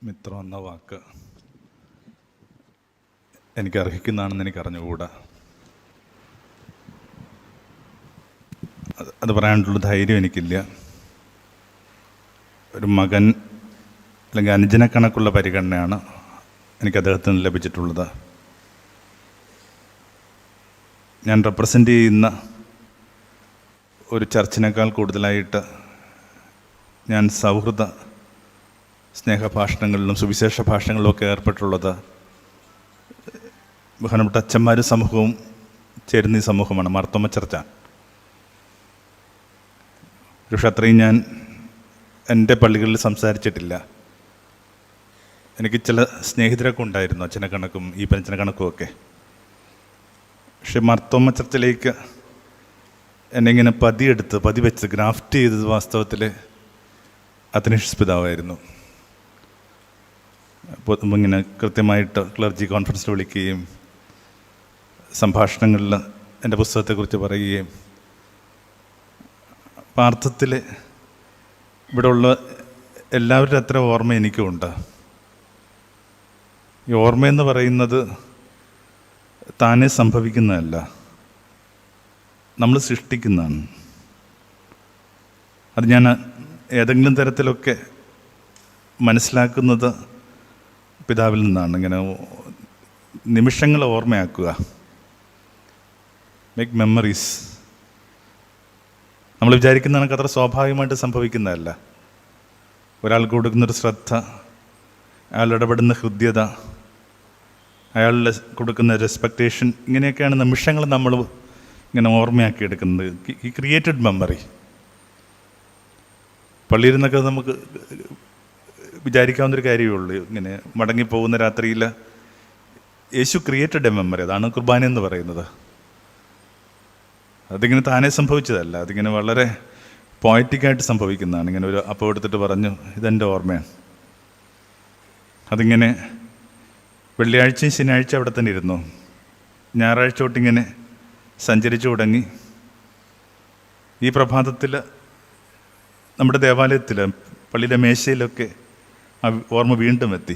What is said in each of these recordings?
മിത്രം എന്ന വാക്ക് എനിക്ക് അർഹിക്കുന്നതാണെന്ന് എനിക്ക് അറിഞ്ഞുകൂടാ. അത് പറയാനുള്ള ധൈര്യം എനിക്കില്ല. ഒരു മകൻ അല്ലെങ്കിൽ അനുജനെ കണക്കുള്ള പരിഗണനയാണ് എനിക്ക് അദ്ദേഹത്തിന് ലഭിച്ചിട്ടുള്ളത്. ഞാൻ റെപ്രസെൻ്റ് ചെയ്യുന്ന ഒരു ചർച്ചിനേക്കാൾ കൂടുതലായിട്ട് ഞാൻ സൗഹൃദ സ്നേഹഭാഷണങ്ങളിലും സുവിശേഷ ഭാഷണങ്ങളിലും ഒക്കെ ഏർപ്പെട്ടുള്ളത് ബഹുമാനപ്പെട്ട അച്ഛന്മാരും സമൂഹവും ചേരുന്ന ഈ സമൂഹമാണ്, മാർത്തോമ ചർച്ച. പക്ഷെ അത്രയും ഞാൻ എൻ്റെ പള്ളികളിൽ സംസാരിച്ചിട്ടില്ല. എനിക്ക് ചില സ്നേഹിതരൊക്കെ ഉണ്ടായിരുന്നു, അച്ഛനെ കണക്കും ഈ പഞ്ചന കണക്കും ഒക്കെ. പക്ഷെ മാർത്തോമ ചർച്ചിലേക്ക് എന്നെ ഇങ്ങനെ പതി വെച്ച് ഗ്രാഫ്റ്റ് ചെയ്തത് വാസ്തവത്തിൽ അത്തനീഷ്യസ് പിതാവായിരുന്നു. അപ്പോൾ ഇങ്ങനെ കൃത്യമായിട്ട് ക്ലർജി കോൺഫറൻസിൽ വിളിക്കുകയും സംഭാഷണങ്ങളിൽ എൻ്റെ പുസ്തകത്തെക്കുറിച്ച് പറയുകയും, അർത്ഥത്തിൽ ഇവിടെ ഉള്ള എല്ലാവരുടെ അത്ര ഓർമ്മ എനിക്കുമുണ്ട്. ഈ ഓർമ്മയെന്ന് പറയുന്നത് താനെ സംഭവിക്കുന്നതല്ല, നമ്മൾ സൃഷ്ടിക്കുന്നതാണ്. അത് ഞാൻ ഏതെങ്കിലും തരത്തിലൊക്കെ മനസ്സിലാക്കുന്നത് പിതാവിൽ നിന്നാണ്. ഇങ്ങനെ നിമിഷങ്ങൾ ഓർമ്മയാക്കുക, മേക്ക് മെമ്മറീസ്. നമ്മൾ വിചാരിക്കുന്ന കണക്ക് അത്ര സ്വാഭാവികമായിട്ട് സംഭവിക്കുന്നതല്ല. ഒരാൾക്ക് കൊടുക്കുന്നൊരു ശ്രദ്ധ, അയാൾ ഇടപെടുന്ന ഹൃദ്യത, അയാളുടെ കൊടുക്കുന്ന റെസ്പെക്റ്റേഷൻ, ഇങ്ങനെയൊക്കെയാണ് നിമിഷങ്ങൾ നമ്മൾ ഇങ്ങനെ ഓർമ്മയാക്കി എടുക്കുന്നത്. ഈ ക്രിയേറ്റഡ് മെമ്മറി. പള്ളിയിൽ നിന്നൊക്കെ നമുക്ക് വിചാരിക്കാവുന്നൊരു കാര്യമേ ഉള്ളൂ. ഇങ്ങനെ മടങ്ങിപ്പോകുന്ന രാത്രിയിൽ യേശു ക്രിയേറ്റഡ് എ മെമ്മറി. അതാണ് കുർബാന എന്ന് പറയുന്നത്. അതിങ്ങനെ താനേ സംഭവിച്ചതല്ല, അതിങ്ങനെ വളരെ പോയറ്റിക്കായിട്ട് സംഭവിക്കുന്നതാണ്. ഇങ്ങനെ ഒരു അപ്പം എടുത്തിട്ട് പറഞ്ഞു, ഇതെൻ്റെ ഓർമ്മയാണ്. അതിങ്ങനെ വെള്ളിയാഴ്ചയും ശനിയാഴ്ച അവിടെ തന്നെ ഇരുന്നു. ഞായറാഴ്ച തൊട്ടിങ്ങനെ സഞ്ചരിച്ചു തുടങ്ങി. ഈ പ്രഭാതത്തിൽ നമ്മുടെ ദേവാലയത്തിൽ പള്ളിയിലെ മേശയിലൊക്കെ ആ ഓർമ്മ വീണ്ടും എത്തി.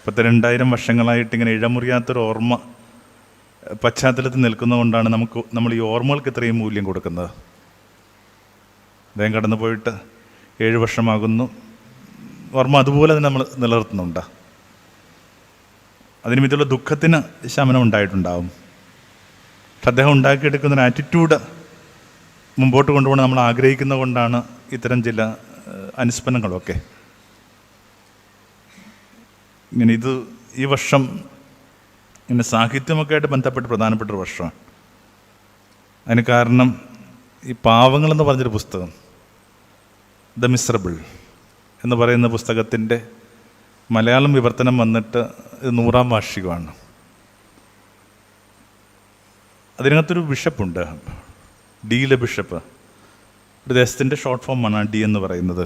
2000 വർഷങ്ങളായിട്ട് ഇങ്ങനെ ഇഴമുറിയാത്തൊരു ഓർമ്മ പശ്ചാത്തലത്തിൽ നിൽക്കുന്നതുകൊണ്ടാണ് നമ്മൾ ഈ ഓർമ്മകൾക്ക് ഇത്രയും മൂല്യം കൊടുക്കുന്നത്. അദ്ദേഹം കടന്നു പോയിട്ട് 7 വർഷമാകുന്നു. ഓർമ്മ അതുപോലെ തന്നെ നമ്മൾ നിലനിർത്തുന്നുണ്ട്. അതിന് വിധമുള്ള ദുഃഖത്തിന് ശമനം ഉണ്ടായിട്ടുണ്ടാവും. പക്ഷെ അദ്ദേഹം ഉണ്ടാക്കിയെടുക്കുന്നൊരു ആറ്റിറ്റ്യൂഡ് മുമ്പോട്ട് കൊണ്ടുപോകണം നമ്മൾ ആഗ്രഹിക്കുന്നത് കൊണ്ടാണ് ഇത്തരം ചില അനുസ്മരണങ്ങളൊക്കെ. ഇങ്ങനെ ഈ വർഷം ഇങ്ങനെ സാഹിത്യമൊക്കെ ആയിട്ട് ബന്ധപ്പെട്ട് പ്രധാനപ്പെട്ടൊരു വർഷമാണ്. അതിന് കാരണം ഈ പാവങ്ങളെന്ന് പറഞ്ഞൊരു പുസ്തകം, ദ മിസറബിൾ എന്ന് പറയുന്ന പുസ്തകത്തിൻ്റെ മലയാളം വിവർത്തനം വന്നിട്ട് 100ാം വാർഷികമാണ്. അതിനകത്തൊരു ബിഷപ്പുണ്ട്, ഡിയിലെ ബിഷപ്പ്. ഒരു ദേശത്തിൻ്റെ ഷോർട്ട് ഫോമാണ് ഡി എന്ന് പറയുന്നത്.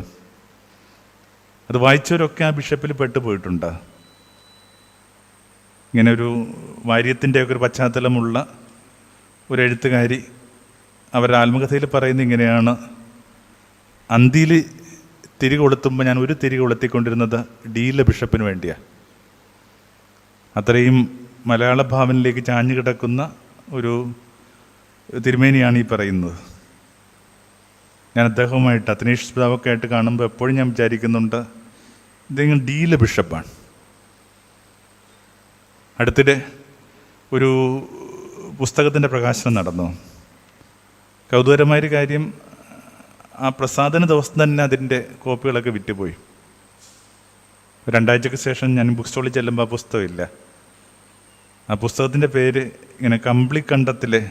അത് വായിച്ചവരൊക്കെ ആ ബിഷപ്പിൽ പെട്ടുപോയിട്ടുണ്ട്. ഇങ്ങനെ ഒരു വാര്യത്തിൻ്റെയൊക്കെ ഒരു പശ്ചാത്തലമുള്ള ഒരു എഴുത്തുകാരി അവരുടെ ആത്മകഥയിൽ പറയുന്നത് ഇങ്ങനെയാണ്: അന്തിയിൽ തിരി കൊളുത്തുമ്പോൾ ഞാൻ ഒരു തിരി കൊളുത്തിക്കൊണ്ടിരുന്നത് ഡിയിലെ ബിഷപ്പിന് വേണ്ടിയാണ്. അത്രയും മലയാള ഭാവനയിലേക്ക് ചാഞ്ഞു കിടക്കുന്ന ഒരു തിരുമേനിയാണ് ഈ പറയുന്നത്. ഞാൻ അദ്ദേഹവുമായിട്ട് അത്തനീഷ്യസ് പിതാവൊക്കെ ആയിട്ട് കാണുമ്പോൾ എപ്പോഴും ഞാൻ വിചാരിക്കുന്നുണ്ട്, ഇതെങ്കിലും ഡിയിലെ ബിഷപ്പാണ്. അടുത്തിടെ ഒരു പുസ്തകത്തിൻ്റെ പ്രകാശനം നടന്നു. കൗതുകരമായൊരു കാര്യം, ആ പ്രസാദന ദിവസം തന്നെ അതിൻ്റെ കോപ്പികളൊക്കെ വിറ്റുപോയി. 2 ആഴ്ചയ്ക്ക് ശേഷം ഞാൻ ബുക്ക് സ്റ്റോളിൽ ചെല്ലുമ്പോൾ ആ പുസ്തകമില്ല. ആ പുസ്തകത്തിൻ്റെ പേര് ഇങ്ങനെ കമ്പിളിക്കണ്ടത്തിലെ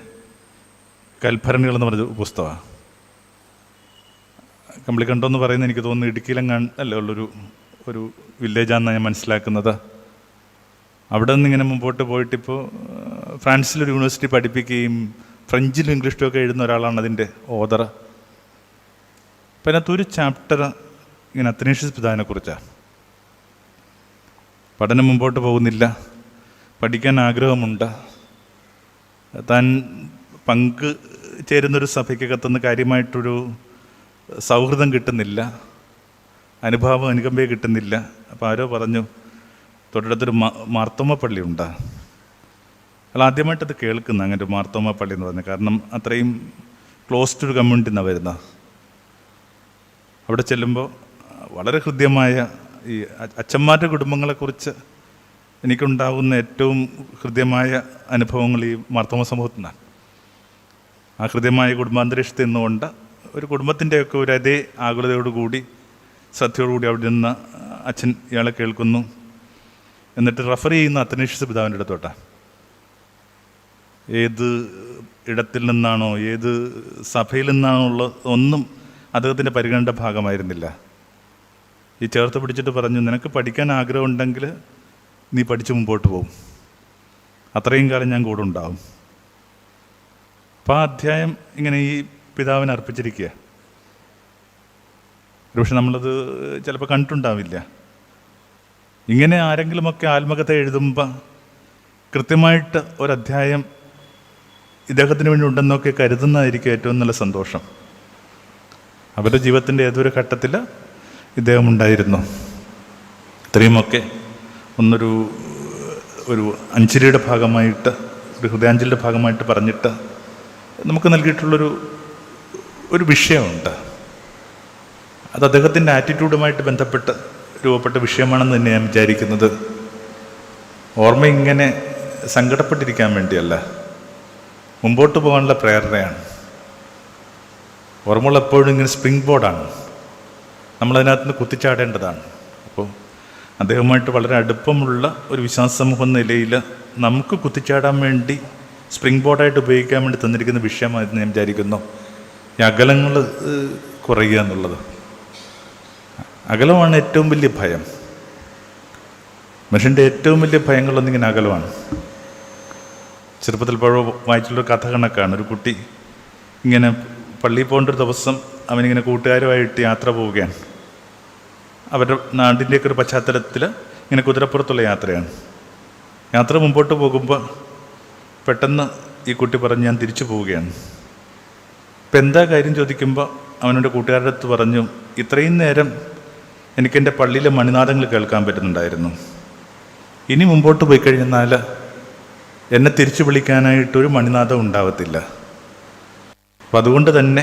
കൽഭരണികൾ എന്ന് പറഞ്ഞ പുസ്തകമാണ്. കമ്പിളിക്കണ്ടം എന്ന് പറയുന്നത് എനിക്ക് തോന്നുന്നു ഇടുക്കിയിലെങ്ങാണ്ട് ഒരു വില്ലേജാണെന്നാണ് ഞാൻ മനസ്സിലാക്കുന്നത്. അവിടെ നിന്ന് ഇങ്ങനെ മുമ്പോട്ട് പോയിട്ടിപ്പോൾ ഫ്രാൻസിലൊരു യൂണിവേഴ്സിറ്റി പഠിപ്പിക്കുകയും ഫ്രഞ്ചിലും ഇംഗ്ലീഷിലും ഒക്കെ എഴുതുന്ന ഒരാളാണ് അതിൻ്റെ ഓതർ. അപ്പം അതിനകത്തൊരു ചാപ്റ്റർ ഇങ്ങനെ അത്തനീഷ്യസ് പിതാവിനെക്കുറിച്ചാണ്. പഠനം മുമ്പോട്ട് പോകുന്നില്ല, പഠിക്കാൻ ആഗ്രഹമുണ്ട്, താൻ പങ്ക് ചേരുന്നൊരു സഭയ്ക്കകത്തുനിന്ന് കാര്യമായിട്ടൊരു സൗഹൃദം കിട്ടുന്നില്ല, അനുകമ്പയെ കിട്ടുന്നില്ല. അപ്പോൾ ആരോ പറഞ്ഞു തൊട്ടടുത്തൊരു മാർത്തോമ പള്ളി ഉണ്ടാ. അല്ല, ആദ്യമായിട്ടത് കേൾക്കുന്ന അങ്ങനെ ഒരു മാർത്തോമ പള്ളി എന്ന് പറഞ്ഞാൽ, കാരണം അത്രയും ക്ലോസ്ഡ് ഒരു കമ്മ്യൂണിറ്റി നിന്നാണ് വരുന്നത്. അവിടെ ചെല്ലുമ്പോൾ വളരെ ഹൃദ്യമായ ഈ അച്ഛന്മാരുടെ കുടുംബങ്ങളെക്കുറിച്ച് എനിക്കുണ്ടാകുന്ന ഏറ്റവും ഹൃദ്യമായ അനുഭവങ്ങൾ ഈ മാർത്തോമ സമൂഹത്തിൽ നിന്നാണ്. ആ ഹൃദ്യമായ കുടുംബാന്തരീക്ഷത്തിൽ നിന്നുകൊണ്ട് ഒരു കുടുംബത്തിൻ്റെയൊക്കെ ഒരു അതേ ആകുലതയോടുകൂടി ശ്രദ്ധയോടുകൂടി അവിടെ നിന്ന് അച്ഛൻ ഇയാളെ കേൾക്കുന്നു. എന്നിട്ട് റെഫർ ചെയ്യുന്ന അത്തനേഷ്യസ് പിതാവിൻ്റെ അടുത്തോട്ടാണ്. ഏത് ഇടത്തിൽ നിന്നാണോ ഏത് സഭയിൽ നിന്നാണോ ഉള്ളത് ഒന്നും അദ്ദേഹത്തിൻ്റെ പരിഗണന ഭാഗമായിരുന്നില്ല. ഈ ചേർത്ത് പിടിച്ചിട്ട് പറഞ്ഞു, നിനക്ക് പഠിക്കാൻ ആഗ്രഹമുണ്ടെങ്കിൽ നീ പഠിച്ച് മുമ്പോട്ട് പോകും, അത്രയും കാലം ഞാൻ കൂടെ ഉണ്ടാവും. അപ്പോൾ ആ അധ്യായം ഇങ്ങനെ ഈ പിതാവിനെ അർപ്പിച്ചിരിക്കുക. പക്ഷെ നമ്മളത് ചിലപ്പോൾ കണ്ടിട്ടുണ്ടാവില്ല. ഇങ്ങനെ ആരെങ്കിലുമൊക്കെ ആത്മകഥ എഴുതുമ്പോൾ കൃത്യമായിട്ട് ഒരധ്യായം ഇദ്ദേഹത്തിന് വേണ്ടി ഉണ്ടെന്നൊക്കെ കരുതുന്നതായിരിക്കും ഏറ്റവും നല്ല സന്തോഷം. അവരുടെ ജീവിതത്തിൻ്റെ ഏതൊരു ഘട്ടത്തിൽ ഇദ്ദേഹം ഉണ്ടായിരുന്നു. ഇത്രയുമൊക്കെ ഒരു അഞ്ജലിയുടെ ഭാഗമായിട്ട്, ഒരു ഹൃദയാഞ്ജലിയുടെ ഭാഗമായിട്ട് പറഞ്ഞിട്ട് നമുക്ക് നൽകിയിട്ടുള്ളൊരു വിഷയമുണ്ട്. അത് അദ്ദേഹത്തിൻ്റെ ആറ്റിറ്റ്യൂഡുമായിട്ട് ബന്ധപ്പെട്ട് രൂപപ്പെട്ട വിഷയമാണെന്ന് തന്നെ ഞാൻ വിചാരിക്കുന്നത്. ഓർമ്മ ഇങ്ങനെ സങ്കടപ്പെട്ടിരിക്കാൻ വേണ്ടിയല്ല, മുമ്പോട്ട് പോകാനുള്ള പ്രേരണയാണ്. ഓർമ്മകൾ എപ്പോഴും ഇങ്ങനെ സ്പ്രിംഗ് ബോർഡാണ്, നമ്മളതിനകത്ത് നിന്ന് കുത്തിച്ചാടേണ്ടതാണ്. അപ്പോൾ അദ്ദേഹവുമായിട്ട് വളരെ അടുപ്പമുള്ള ഒരു വിശ്വാസ സമൂഹം എന്ന നിലയിൽ നമുക്ക് കുത്തിച്ചാടാൻ വേണ്ടി സ്പ്രിംഗ് ബോർഡായിട്ട് ഉപയോഗിക്കാൻ വേണ്ടി തന്നിരിക്കുന്ന വിഷയമായിരുന്നു ഞാൻ വിചാരിക്കുന്നു ഈ അകലങ്ങൾ കുറയുക എന്നുള്ളത്. അകലമാണ് ഏറ്റവും വലിയ ഭയം. മനുഷ്യൻ്റെ ഏറ്റവും വലിയ ഭയങ്ങളൊന്നിങ്ങനെ അകലമാണ്. ചെറുപ്പത്തിൽ പഴയ വായിച്ചുള്ളൊരു കഥ കണക്കാണ്. ഒരു കുട്ടി ഇങ്ങനെ പള്ളിയിൽ പോകേണ്ട ഒരു ദിവസം അവനിങ്ങനെ കൂട്ടുകാരുമായിട്ട് യാത്ര പോവുകയാണ്. അവരുടെ നാടിൻ്റെയൊക്കെ ഒരു പശ്ചാത്തലത്തിൽ ഇങ്ങനെ കുതിരപ്പുറത്തുള്ള യാത്രയാണ്. യാത്ര മുമ്പോട്ട് പോകുമ്പോൾ പെട്ടെന്ന് ഈ കുട്ടി പറഞ്ഞ്, ഞാൻ തിരിച്ചു പോവുകയാണ്. ഇപ്പം എന്താ കാര്യം ചോദിക്കുമ്പോൾ അവനോട് കൂട്ടുകാരുടെ അടുത്ത് പറഞ്ഞു, ഇത്രയും നേരം എനിക്കെൻ്റെ പള്ളിയിലെ മണിനാദങ്ങൾ കേൾക്കാൻ പറ്റുന്നുണ്ടായിരുന്നു. ഇനി മുമ്പോട്ട് പോയി കഴിഞ്ഞാൽ എന്നെ തിരിച്ചു വിളിക്കാനായിട്ടൊരു മണിനാദം ഉണ്ടാവത്തില്ല. അപ്പം അതുകൊണ്ട് തന്നെ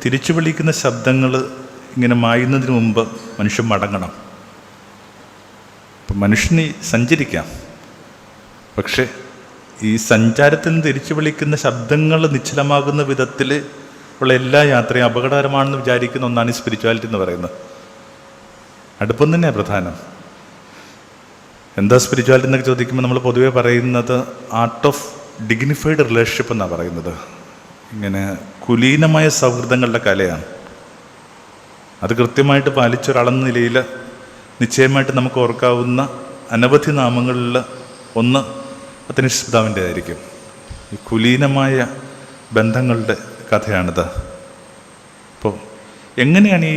തിരിച്ചു വിളിക്കുന്ന ശബ്ദങ്ങൾ ഇങ്ങനെ മായുന്നതിന് മുമ്പ് മനുഷ്യൻ മടങ്ങണം. അപ്പം മനുഷ്യന് സഞ്ചരിക്കാം, പക്ഷേ ഈ സഞ്ചാരത്തിൽ നിന്ന് തിരിച്ചു വിളിക്കുന്ന ശബ്ദങ്ങൾ നിശ്ചലമാകുന്ന വിധത്തിൽ ഉള്ള എല്ലാ യാത്രയും അപകടകരമാണെന്ന് വിചാരിക്കുന്ന ഒന്നാണ് ഈ സ്പിരിച്വാലിറ്റി എന്ന് പറയുന്നത്. അടുപ്പം തന്നെയാണ് പ്രധാനം. എന്താ സ്പിരിച്വാലിറ്റി എന്നൊക്കെ ചോദിക്കുമ്പോൾ നമ്മൾ പൊതുവെ പറയുന്നത് ആർട്ട് ഓഫ് ഡിഗ്നിഫൈഡ് റിലേഷൻഷിപ്പ് എന്നാണ് പറയുന്നത്. ഇങ്ങനെ കുലീനമായ സൗഹൃദങ്ങളുടെ കലയാണ്. അത് കൃത്യമായിട്ട് പാലിച്ചൊരളന്ന നിലയിൽ നിശ്ചയമായിട്ട് നമുക്ക് ഓർക്കാവുന്ന അനവധി നാമങ്ങളിൽ ഒന്ന് അത്തനേഷ്യസ് പിതാവിൻ്റെതായിരിക്കും. ഈ കുലീനമായ ബന്ധങ്ങളുടെ കഥയാണിത്. അപ്പോൾ എങ്ങനെയാണ്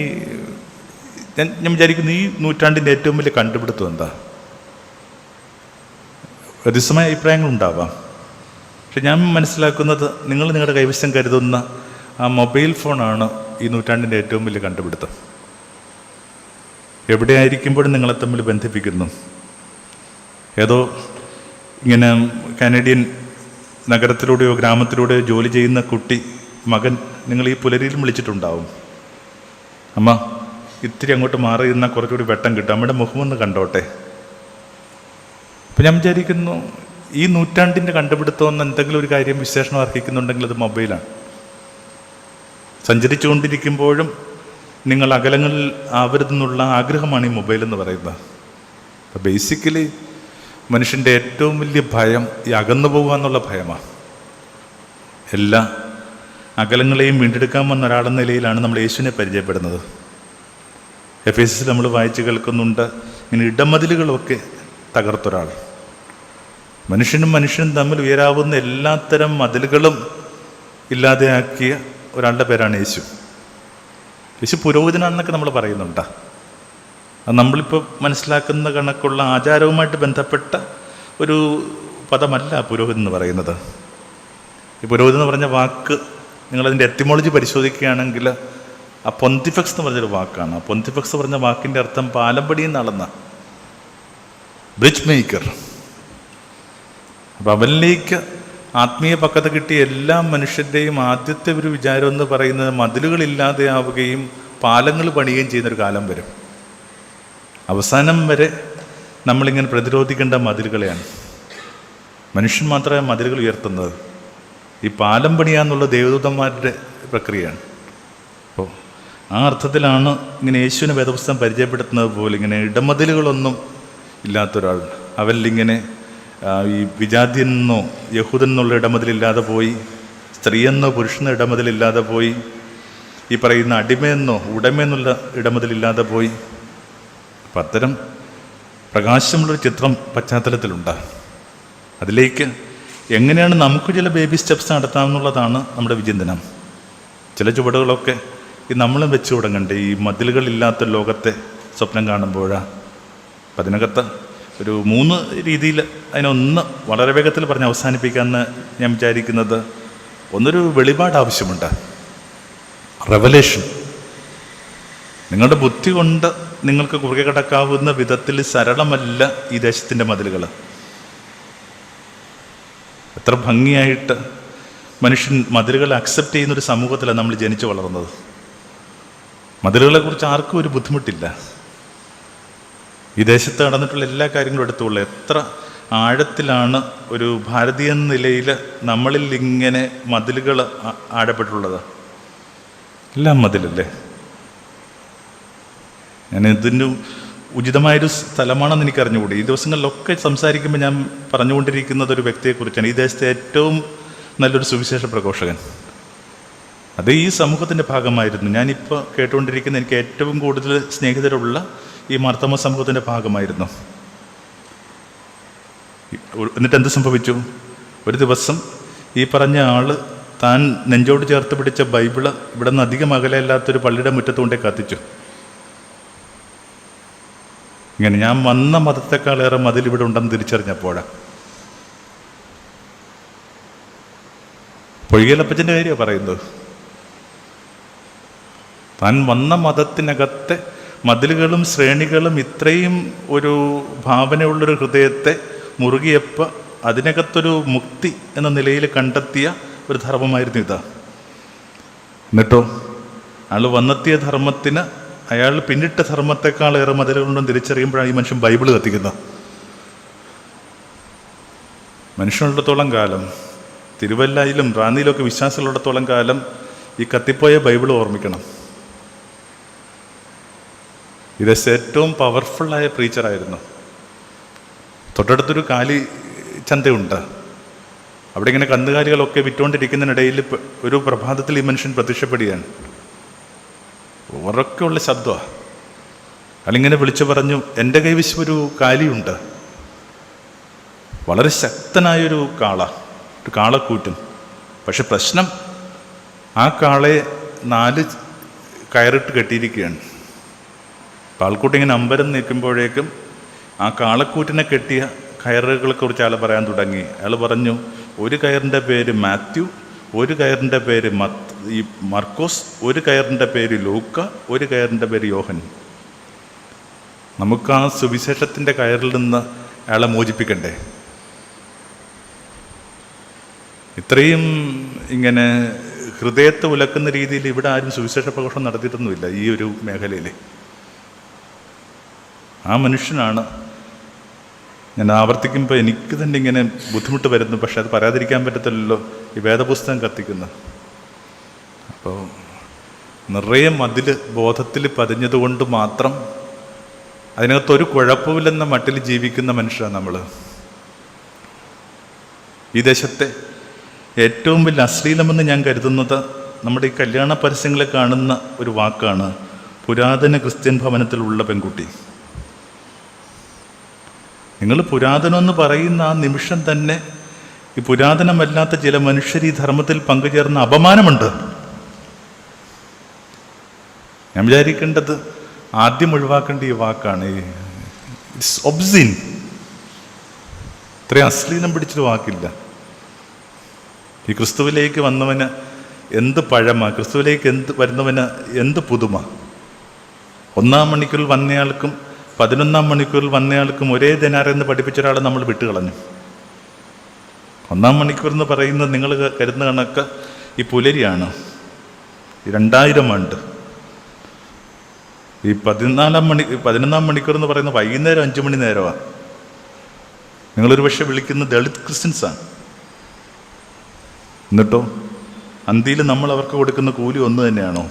ഞാൻ വിചാരിക്കുന്നത് ഈ നൂറ്റാണ്ടിൻ്റെ ഏറ്റവും വലിയ കണ്ടുപിടുത്തം എന്താ? വ്യത്യസ്തമായ അഭിപ്രായങ്ങളുണ്ടാവാം. പക്ഷെ ഞാൻ മനസ്സിലാക്കുന്നത് നിങ്ങൾ നിങ്ങളുടെ കൈവശം കരുതുന്ന ആ മൊബൈൽ ഫോണാണ് ഈ നൂറ്റാണ്ടിൻ്റെ ഏറ്റവും വലിയ കണ്ടുപിടുത്തം. എവിടെയായിരിക്കുമ്പോഴും നിങ്ങളെ തമ്മിൽ ബന്ധിപ്പിക്കുന്നു. ഏതോ ഇങ്ങനെ കാനഡിയൻ നഗരത്തിലൂടെയോ ഗ്രാമത്തിലൂടെയോ ജോലി ചെയ്യുന്ന മകൻ നിങ്ങൾ ഈ പുലരിയിലും വിളിച്ചിട്ടുണ്ടാവും, അമ്മ ഇത്തിരി അങ്ങോട്ട് മാറി നിന്നാൽ കുറച്ചുകൂടി വെട്ടം കിട്ടും, അമ്മയുടെ മുഖമൊന്ന് കണ്ടോട്ടെ. അപ്പം ഞാൻ വിചാരിക്കുന്നു ഈ നൂറ്റാണ്ടിൻ്റെ കണ്ടുപിടുത്തമെന്ന് എന്തെങ്കിലും ഒരു കാര്യം വിശേഷണം അർഹിക്കുന്നുണ്ടെങ്കിൽ അത് മൊബൈലാണ്. സഞ്ചരിച്ചുകൊണ്ടിരിക്കുമ്പോഴും നിങ്ങൾ അകലങ്ങളിൽ ആവരുതെന്നുള്ള ആഗ്രഹമാണ് ഈ മൊബൈൽ എന്ന് പറയുന്നത്. അപ്പോൾ ബേസിക്കലി മനുഷ്യൻ്റെ ഏറ്റവും വലിയ ഭയം ഈ അകന്നു പോകുക എന്നുള്ള ഭയമാണ്. എല്ലാ അകലങ്ങളെയും വീണ്ടെടുക്കാമെന്ന ഒരാളെന്ന നിലയിലാണ് നമ്മൾ യേശുവിനെ പരിചയപ്പെടുന്നത്. എഫേസ്യസിൽ നമ്മൾ വായിച്ച് കേൾക്കുന്നുണ്ട്, ഇങ്ങനെ ഇടമതിലുകളൊക്കെ തകർത്തൊരാൾ. മനുഷ്യനും തമ്മിൽ ഉയരാവുന്ന എല്ലാത്തരം മതിലുകളും ഇല്ലാതെയാക്കിയ ഒരാളുടെ പേരാണ് യേശു. യേശു പുരോഹിതനാണെന്നൊക്കെ നമ്മൾ പറയുന്നുണ്ട്. അത് നമ്മളിപ്പോൾ മനസ്സിലാക്കുന്ന കണക്കുള്ള ആചാരവുമായിട്ട് ബന്ധപ്പെട്ട ഒരു പദമല്ല പുരോഹിതൻ എന്ന് പറയുന്നത്. ഈ പുരോഹിതൻ എന്ന് പറഞ്ഞ വാക്ക് നിങ്ങളതിൻ്റെ എത്തിമോളജി പരിശോധിക്കുകയാണെങ്കിൽ ആ പൊന്തിഫക്സ് എന്ന് പറഞ്ഞൊരു വാക്കാണ്. ആ പൊന്തിഫക്സ് പറഞ്ഞ വാക്കിൻ്റെ അർത്ഥം പാലംപടി എന്നളന്ന ബ്രിഡ്ജ് മേക്കർ. അപ്പം അവനിലേക്ക് ആത്മീയ പക്വത കിട്ടിയ എല്ലാ മനുഷ്യരുടെയും ആദ്യത്തെ ഒരു വിചാരം എന്ന് പറയുന്നത് മതിലുകളില്ലാതെയാവുകയും പാലങ്ങൾ പണിയുകയും ചെയ്യുന്നൊരു കാലം വരും. അവസാനം വരെ നമ്മളിങ്ങനെ പ്രതിരോധിക്കേണ്ട മതിലുകളെയാണ്. മനുഷ്യൻ മാത്രമേ മതിലുകൾ ഉയർത്തുന്നത്. ഈ പാലം പണിയാന്നുള്ള ദേവദൂതന്മാരുടെ പ്രക്രിയയാണ്. അപ്പോൾ ആ അർത്ഥത്തിലാണ് ഇങ്ങനെ യേശുവിനെ വേദപുസ്തകം പരിചയപ്പെടുത്തുന്നത് പോലെ ഇങ്ങനെ ഇടമതിലുകളൊന്നും ഇല്ലാത്തൊരാൾ. അവരിലിങ്ങനെ ഈ വിജാതിയെന്നോ യഹൂദനെന്നുള്ള ഇടമതിലില്ലാതെ പോയി, സ്ത്രീയെന്നോ പുരുഷനോ ഇടമതിലില്ലാതെ പോയി, ഈ പറയുന്ന അടിമയെന്നോ ഉടമയെന്നുള്ള ഇടമതിലില്ലാതെ പോയി. അപ്പം അത്തരം പ്രകാശമുള്ളൊരു ചിത്രം പശ്ചാത്തലത്തിലുണ്ട്. അതിലേക്ക് എങ്ങനെയാണ് നമുക്ക് ചില ബേബി സ്റ്റെപ്സ് നടത്താമെന്നുള്ളതാണ് നമ്മുടെ വിചിന്തനം. ചില ചുവടുകളൊക്കെ ഈ നമ്മളും വെച്ച് തുടങ്ങണ്ടേ ഈ മതിലുകളില്ലാത്ത ലോകത്തെ സ്വപ്നം കാണുമ്പോഴാണ്. അപ്പം അതിനകത്ത് ഒരു 3 രീതിയിൽ അതിനൊന്ന് വളരെ വേഗത്തിൽ പറഞ്ഞ് അവസാനിപ്പിക്കാമെന്ന് ഞാൻ വിചാരിക്കുന്നത്, ഒന്നൊരു വെളിപാട് ആവശ്യമുണ്ട്, റെവലേഷൻ. നിങ്ങളുടെ ബുദ്ധി കൊണ്ട് നിങ്ങൾക്ക് കുറുകെ കടക്കാവുന്ന വിധത്തിൽ സരളമല്ല ഈ ദേശത്തിൻ്റെ മതിലുകൾ. എത്ര ഭംഗിയായിട്ട് മനുഷ്യൻ മതിലുകളെ അക്സെപ്റ്റ് ചെയ്യുന്നൊരു സമൂഹത്തിലാണ് നമ്മൾ ജനിച്ചു വളർന്നത്. മതിലുകളെക്കുറിച്ച് ആർക്കും ഒരു ബുദ്ധിമുട്ടില്ല. ഈ ദേശത്ത് നടന്നിട്ടുള്ള എല്ലാ കാര്യങ്ങളും എടുത്തുകൊള്ളു. എത്ര ആഴത്തിലാണ് ഒരു ഭാരതീയ നിലയിൽ നമ്മളിൽ ഇങ്ങനെ മതിലുകൾ ആഴപ്പെട്ടുള്ളത്. എല്ലാം മതിലല്ലേ. ഞാൻ ഇതിന് ഉചിതമായൊരു സ്ഥലമാണെന്ന് എനിക്കറിഞ്ഞുകൂടി. ഈ ദിവസങ്ങളിലൊക്കെ സംസാരിക്കുമ്പോൾ ഞാൻ പറഞ്ഞുകൊണ്ടിരിക്കുന്നത് ഒരു വ്യക്തിയെക്കുറിച്ചാണ്, ഈ ദേശത്തെ ഏറ്റവും നല്ലൊരു സുവിശേഷ പ്രഘോഷകൻ. അത് ഈ സമൂഹത്തിൻ്റെ ഭാഗമായിരുന്നു. ഞാനിപ്പോൾ കേട്ടുകൊണ്ടിരിക്കുന്ന എനിക്ക് ഏറ്റവും കൂടുതൽ സ്നേഹിതരുള്ള ഈ മാർത്തോമാ സമൂഹത്തിൻ്റെ ഭാഗമായിരുന്നു. എന്നിട്ട് എന്ത് സംഭവിച്ചു? ഒരു ദിവസം ഈ പറഞ്ഞ ആൾ താൻ നെഞ്ചോട് ചേർത്ത് പിടിച്ച ബൈബിള് ഇവിടെ നിന്ന് അധികം അകലെയല്ലാത്തൊരു പള്ളിയുടെ മുറ്റത്തുകൊണ്ടേ കത്തിച്ചു. ഇങ്ങനെ ഞാൻ വന്ന മതത്തെക്കാളേറെ മതിലിവിടെ ഉണ്ടെന്ന് തിരിച്ചറിഞ്ഞപ്പോഴാണ്. പൊയ്യലപ്പച്ചൻ്റെ കാര്യമാണ് പറയുന്നത്. താൻ വന്ന മതത്തിനകത്തെ മതിലുകളും ശ്രേണികളും ഇത്രയും ഒരു ഭാവനയുള്ളൊരു ഹൃദയത്തെ മുറുകിയപ്പോൾ അതിനകത്തൊരു മുക്തി എന്ന നിലയിൽ കണ്ടെത്തിയ ഒരു ധർമ്മമായിരുന്നു ഇതാ. എന്നിട്ടോ അയാൾ വന്നെത്തിയ ധർമ്മത്തിന് അയാൾ പിന്നിട്ട ധർമ്മത്തെക്കാളേറെ മതിലുകൊണ്ടും തിരിച്ചറിയുമ്പോഴാണ് ഈ മനുഷ്യൻ ബൈബിൾ കത്തിക്കുന്നത്. മനുഷ്യനുള്ളിടത്തോളം കാലം, തിരുവല്ലയിലും റാന്നിയിലൊക്കെ വിശ്വാസമുള്ളിടത്തോളം കാലം ഈ കത്തിപ്പോയ ബൈബിൾ ഓർമ്മിക്കണം. ഇത് ഏറ്റവും പവർഫുള്ളായ പ്രീച്ചറായിരുന്നു. തൊട്ടടുത്തൊരു കാലി ചന്തയുണ്ട്. അവിടെ ഇങ്ങനെ കന്നുകാലികളൊക്കെ വിറ്റുകൊണ്ടിരിക്കുന്നതിനിടയിൽ ഒരു പ്രഭാതത്തിൽ ഈ മനുഷ്യൻ പ്രത്യക്ഷപ്പെടുകയാണ്. ഉറക്കെയുള്ള ശബ്ദമാണ്. അയാളിങ്ങനെ വിളിച്ചു പറഞ്ഞു, എൻ്റെ കൈവശം ഒരു കാലിയുണ്ട്, വളരെ ശക്തനായൊരു ഒരു കാളക്കൂറ്റൻ. പക്ഷെ പ്രശ്നം, ആ കാളയെ 4 കയറിട്ട് കെട്ടിയിരിക്കുകയാണ്. ആൾക്കൂട്ടി ഇങ്ങനെ അമ്പരം നിൽക്കുമ്പോഴേക്കും ആ കാളക്കൂറ്റിനെ കെട്ടിയ കയറുകളെക്കുറിച്ച് അയാൾ പറയാൻ തുടങ്ങി. അയാൾ പറഞ്ഞു, ഒരു കയറിൻ്റെ പേര് മാത്യു, ഒരു കയറിൻ്റെ പേര് മർക്കോസ്, ഒരു കയറിൻ്റെ പേര് ലൂക്ക, ഒരു കയറിൻ്റെ പേര് യോഹൻ. നമുക്ക് ആ സുവിശേഷത്തിൻ്റെ കയറിൽ നിന്ന് അയാളെ മോചിപ്പിക്കണ്ടേ? ഇത്രയും ഇങ്ങനെ ഹൃദയത്തെ ഉലക്കുന്ന രീതിയിൽ ഇവിടെ ആരും സുവിശേഷ പ്രഘോഷണം നടത്തിയിട്ടൊന്നുമില്ല ഈ ഒരു മേഖലയിൽ. ആ മനുഷ്യനാണ്, ഞാൻ ആവർത്തിക്കുമ്പോൾ എനിക്ക് തന്നെ ഇങ്ങനെ ബുദ്ധിമുട്ട് വരുന്നു, പക്ഷെ അത് പറയാതിരിക്കാൻ പറ്റത്തില്ലല്ലോ, ഈ വേദപുസ്തകം കത്തിക്കുന്നത്. അപ്പോൾ നിറയെ മതിൽ ബോധത്തിൽ പതിഞ്ഞതുകൊണ്ട് മാത്രം അതിനകത്തൊരു കുഴപ്പമില്ലെന്ന മട്ടിൽ ജീവിക്കുന്ന മനുഷ്യരാണ് നമ്മൾ. ഈ ദേശത്തെ ഏറ്റവും വലിയ അശ്ലീലമെന്ന് ഞാൻ കരുതുന്നത് നമ്മുടെ ഈ കല്യാണ പരസ്യങ്ങളെ കാണുന്ന ഒരു വാക്കാണ്, പുരാതന ക്രിസ്ത്യൻ ഭവനത്തിലുള്ള പെൺകുട്ടി. നിങ്ങൾ പുരാതനമെന്ന് പറയുന്ന ആ നിമിഷം തന്നെ ഈ പുരാതനമല്ലാത്ത ചില മനുഷ്യർ ഈ ധർമ്മത്തിൽ പങ്കുചേർന്ന അപമാനമുണ്ട്. ഞാൻ വിചാരിക്കേണ്ടത് ആദ്യം ഒഴിവാക്കേണ്ട ഈ വാക്കാണ്, ഇറ്റ്സ് ഒബ്സിൻ. ഇത്രയും അശ്ലീലം പിടിച്ചൊരു വാക്കില്ല. ഈ ക്രിസ്തുവിലേക്ക് വന്നവന് എന്ത് പഴമ, ക്രിസ്തുവിലേക്ക് വരുന്നവന് എന്ത് പുതുമ. 1-ാം മണിക്കൂറിൽ വന്നയാൾക്കും 11-ാം മണിക്കൂറിൽ വന്നയാൾക്കും ഒരേ ദിനാറെന്ന് പഠിപ്പിച്ച ഒരാളെ നമ്മൾ വിട്ടുകളഞ്ഞു. 1-ാം മണിക്കൂർ എന്ന് പറയുന്നത് നിങ്ങൾ കരുതുന്ന കണക്ക് ഈ പുലരിയാണ്, 2000 ആണ്ട്. ഈ 11-ാം മണിക്കൂർ എന്ന് പറയുന്നത് വൈകുന്നേരം 5 മണി നേരമാണ്. നിങ്ങളൊരു പക്ഷേ വിളിക്കുന്ന ദളിത് ക്രിസ്ത്യൻസാണ്. എന്നിട്ടോ അന്തിയിൽ നമ്മൾ അവർക്ക് കൊടുക്കുന്ന കൂലി ഒന്ന് തന്നെയാണോ?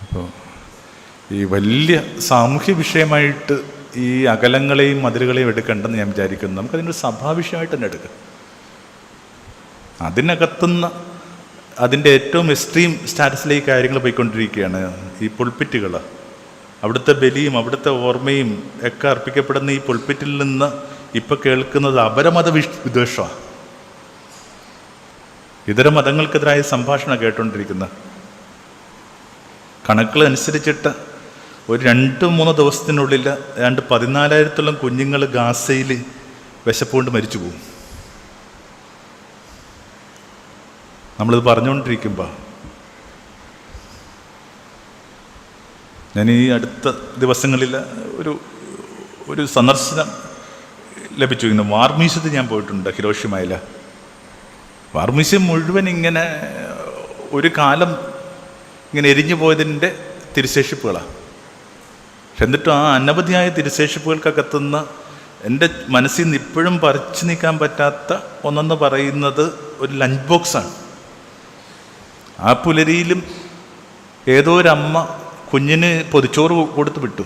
അപ്പോൾ ഈ വലിയ സാമൂഹ്യ വിഷയമായിട്ട് ഈ അകലങ്ങളെയും മതിലുകളെയും എടുക്കേണ്ടെന്ന് ഞാൻ വിചാരിക്കുന്നു. നമുക്കതിനൊരു സഭാവിഷയമായിട്ട് തന്നെ എടുക്കാം. അതിനകത്തുനിന്ന് അതിൻ്റെ ഏറ്റവും എക്സ്ട്രീം സ്റ്റാറ്റസിലേക്ക് കാര്യങ്ങൾ പോയിക്കൊണ്ടിരിക്കുകയാണ്. ഈ പുൾപിറ്റുകൾ, അവിടുത്തെ ബലിയും അവിടുത്തെ ഓർമ്മയും ഒക്കെ അർപ്പിക്കപ്പെടുന്ന ഈ പുൾപിറ്റിൽ നിന്ന് ഇപ്പം കേൾക്കുന്നത് അപരമത വിദ്വേഷമാണ്. ഇതര മതങ്ങൾക്കെതിരായ സംഭാഷണം കേട്ടുകൊണ്ടിരിക്കുന്ന കണക്കുകൾ അനുസരിച്ചിട്ട് ഒരു 2-3 ദിവസത്തിനുള്ളിൽ ഏതാണ്ട് 14,000-ത്തോളം കുഞ്ഞുങ്ങൾ ഗാസയിൽ വിശപ്പുകൊണ്ട് മരിച്ചു പോകും. നമ്മളിത് പറഞ്ഞുകൊണ്ടിരിക്കുമ്പോൾ ഞാൻ ഈ അടുത്ത ദിവസങ്ങളിൽ ഒരു സന്ദർശനം ലഭിച്ചു. ഇങ്ങനെ വാർ മ്യൂസിയത്തിൽ ഞാൻ പോയിട്ടുണ്ട്, ഹിരോഷിമയിൽ. വാർ മ്യൂസിയം മുഴുവൻ ഇങ്ങനെ ഒരു കാലം ഇങ്ങനെ എരിഞ്ഞു പോയതിൻ്റെ തിരുശേഷിപ്പുകളാണ്. പക്ഷെ എന്നിട്ടും ആ അനവധിയായ തിരുശേഷിപ്പുകൾക്കകത്തുന്ന എൻ്റെ മനസ്സിൽ നിന്ന് ഇപ്പോഴും പറിച്ചു നീക്കാൻ പറ്റാത്ത ഒന്നെന്ന് പറയുന്നത് ഒരു ലഞ്ച് ബോക്സാണ്. ആ പുലരിയിലും ഏതോ ഒരമ്മ കുഞ്ഞിന് പൊതിച്ചോറ് കൊടുത്ത് വിട്ടു.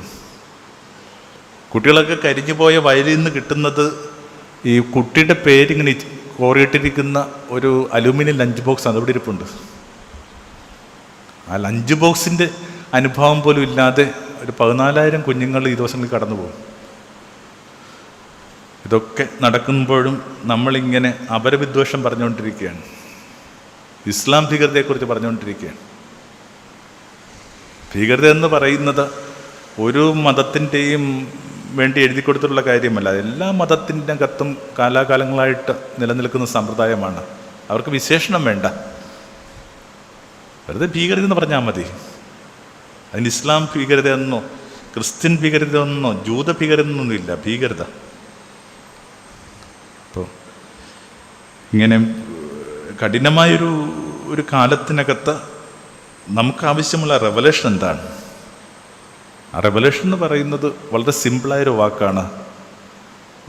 കുട്ടികളൊക്കെ കരിഞ്ഞു പോയ വയലിൽ നിന്ന് കിട്ടുന്നത് ഈ കുട്ടിയുടെ പേരിങ്ങനെ കോറിയിട്ടിരിക്കുന്ന ഒരു അലൂമിനിയം ലഞ്ച് ബോക്സാണ്. അവിടെ ഇരിപ്പുണ്ട്. ആ ലഞ്ച് ബോക്സിൻ്റെ അനുഭവം പോലും ഇല്ലാതെ ഒരു 14,000 കുഞ്ഞുങ്ങൾ ഈ ദിവസങ്ങളിൽ കടന്നു പോകും. ഇതൊക്കെ നടക്കുമ്പോഴും നമ്മളിങ്ങനെ അപരവിദ്വേഷം പറഞ്ഞുകൊണ്ടിരിക്കുകയാണ്, ഇസ്ലാം ഭീകരതയെക്കുറിച്ച് പറഞ്ഞുകൊണ്ടിരിക്കുകയാണ്. ഭീകരത എന്ന് പറയുന്നത് ഒരു മതത്തിൻ്റെയും വേണ്ടി എഴുതി കൊടുത്തിട്ടുള്ള കാര്യമല്ല. എല്ലാ മതത്തിൻ്റെ അകത്തും കാലാകാലങ്ങളായിട്ട് നിലനിൽക്കുന്ന സമ്പ്രദായമാണ്. അവർക്ക് വിശേഷണം വേണ്ട, വെറുതെ ഭീകരത എന്ന് പറഞ്ഞാൽ മതി. അതിന് ഇസ്ലാം ഭീകരതയെന്നോ ക്രിസ്ത്യൻ ഭീകരതയെന്നോ ജൂത ഭീകരതയൊന്നുമില്ല. ഭീകരത ഇപ്പോൾ ഇങ്ങനെ കഠിനമായൊരു കാലത്തിനകത്ത് നമുക്കാവശ്യമുള്ള റെവലേഷൻ എന്താണ്? ആ റെവലേഷൻ എന്ന് പറയുന്നത് വളരെ സിമ്പിളായൊരു വാക്കാണ്.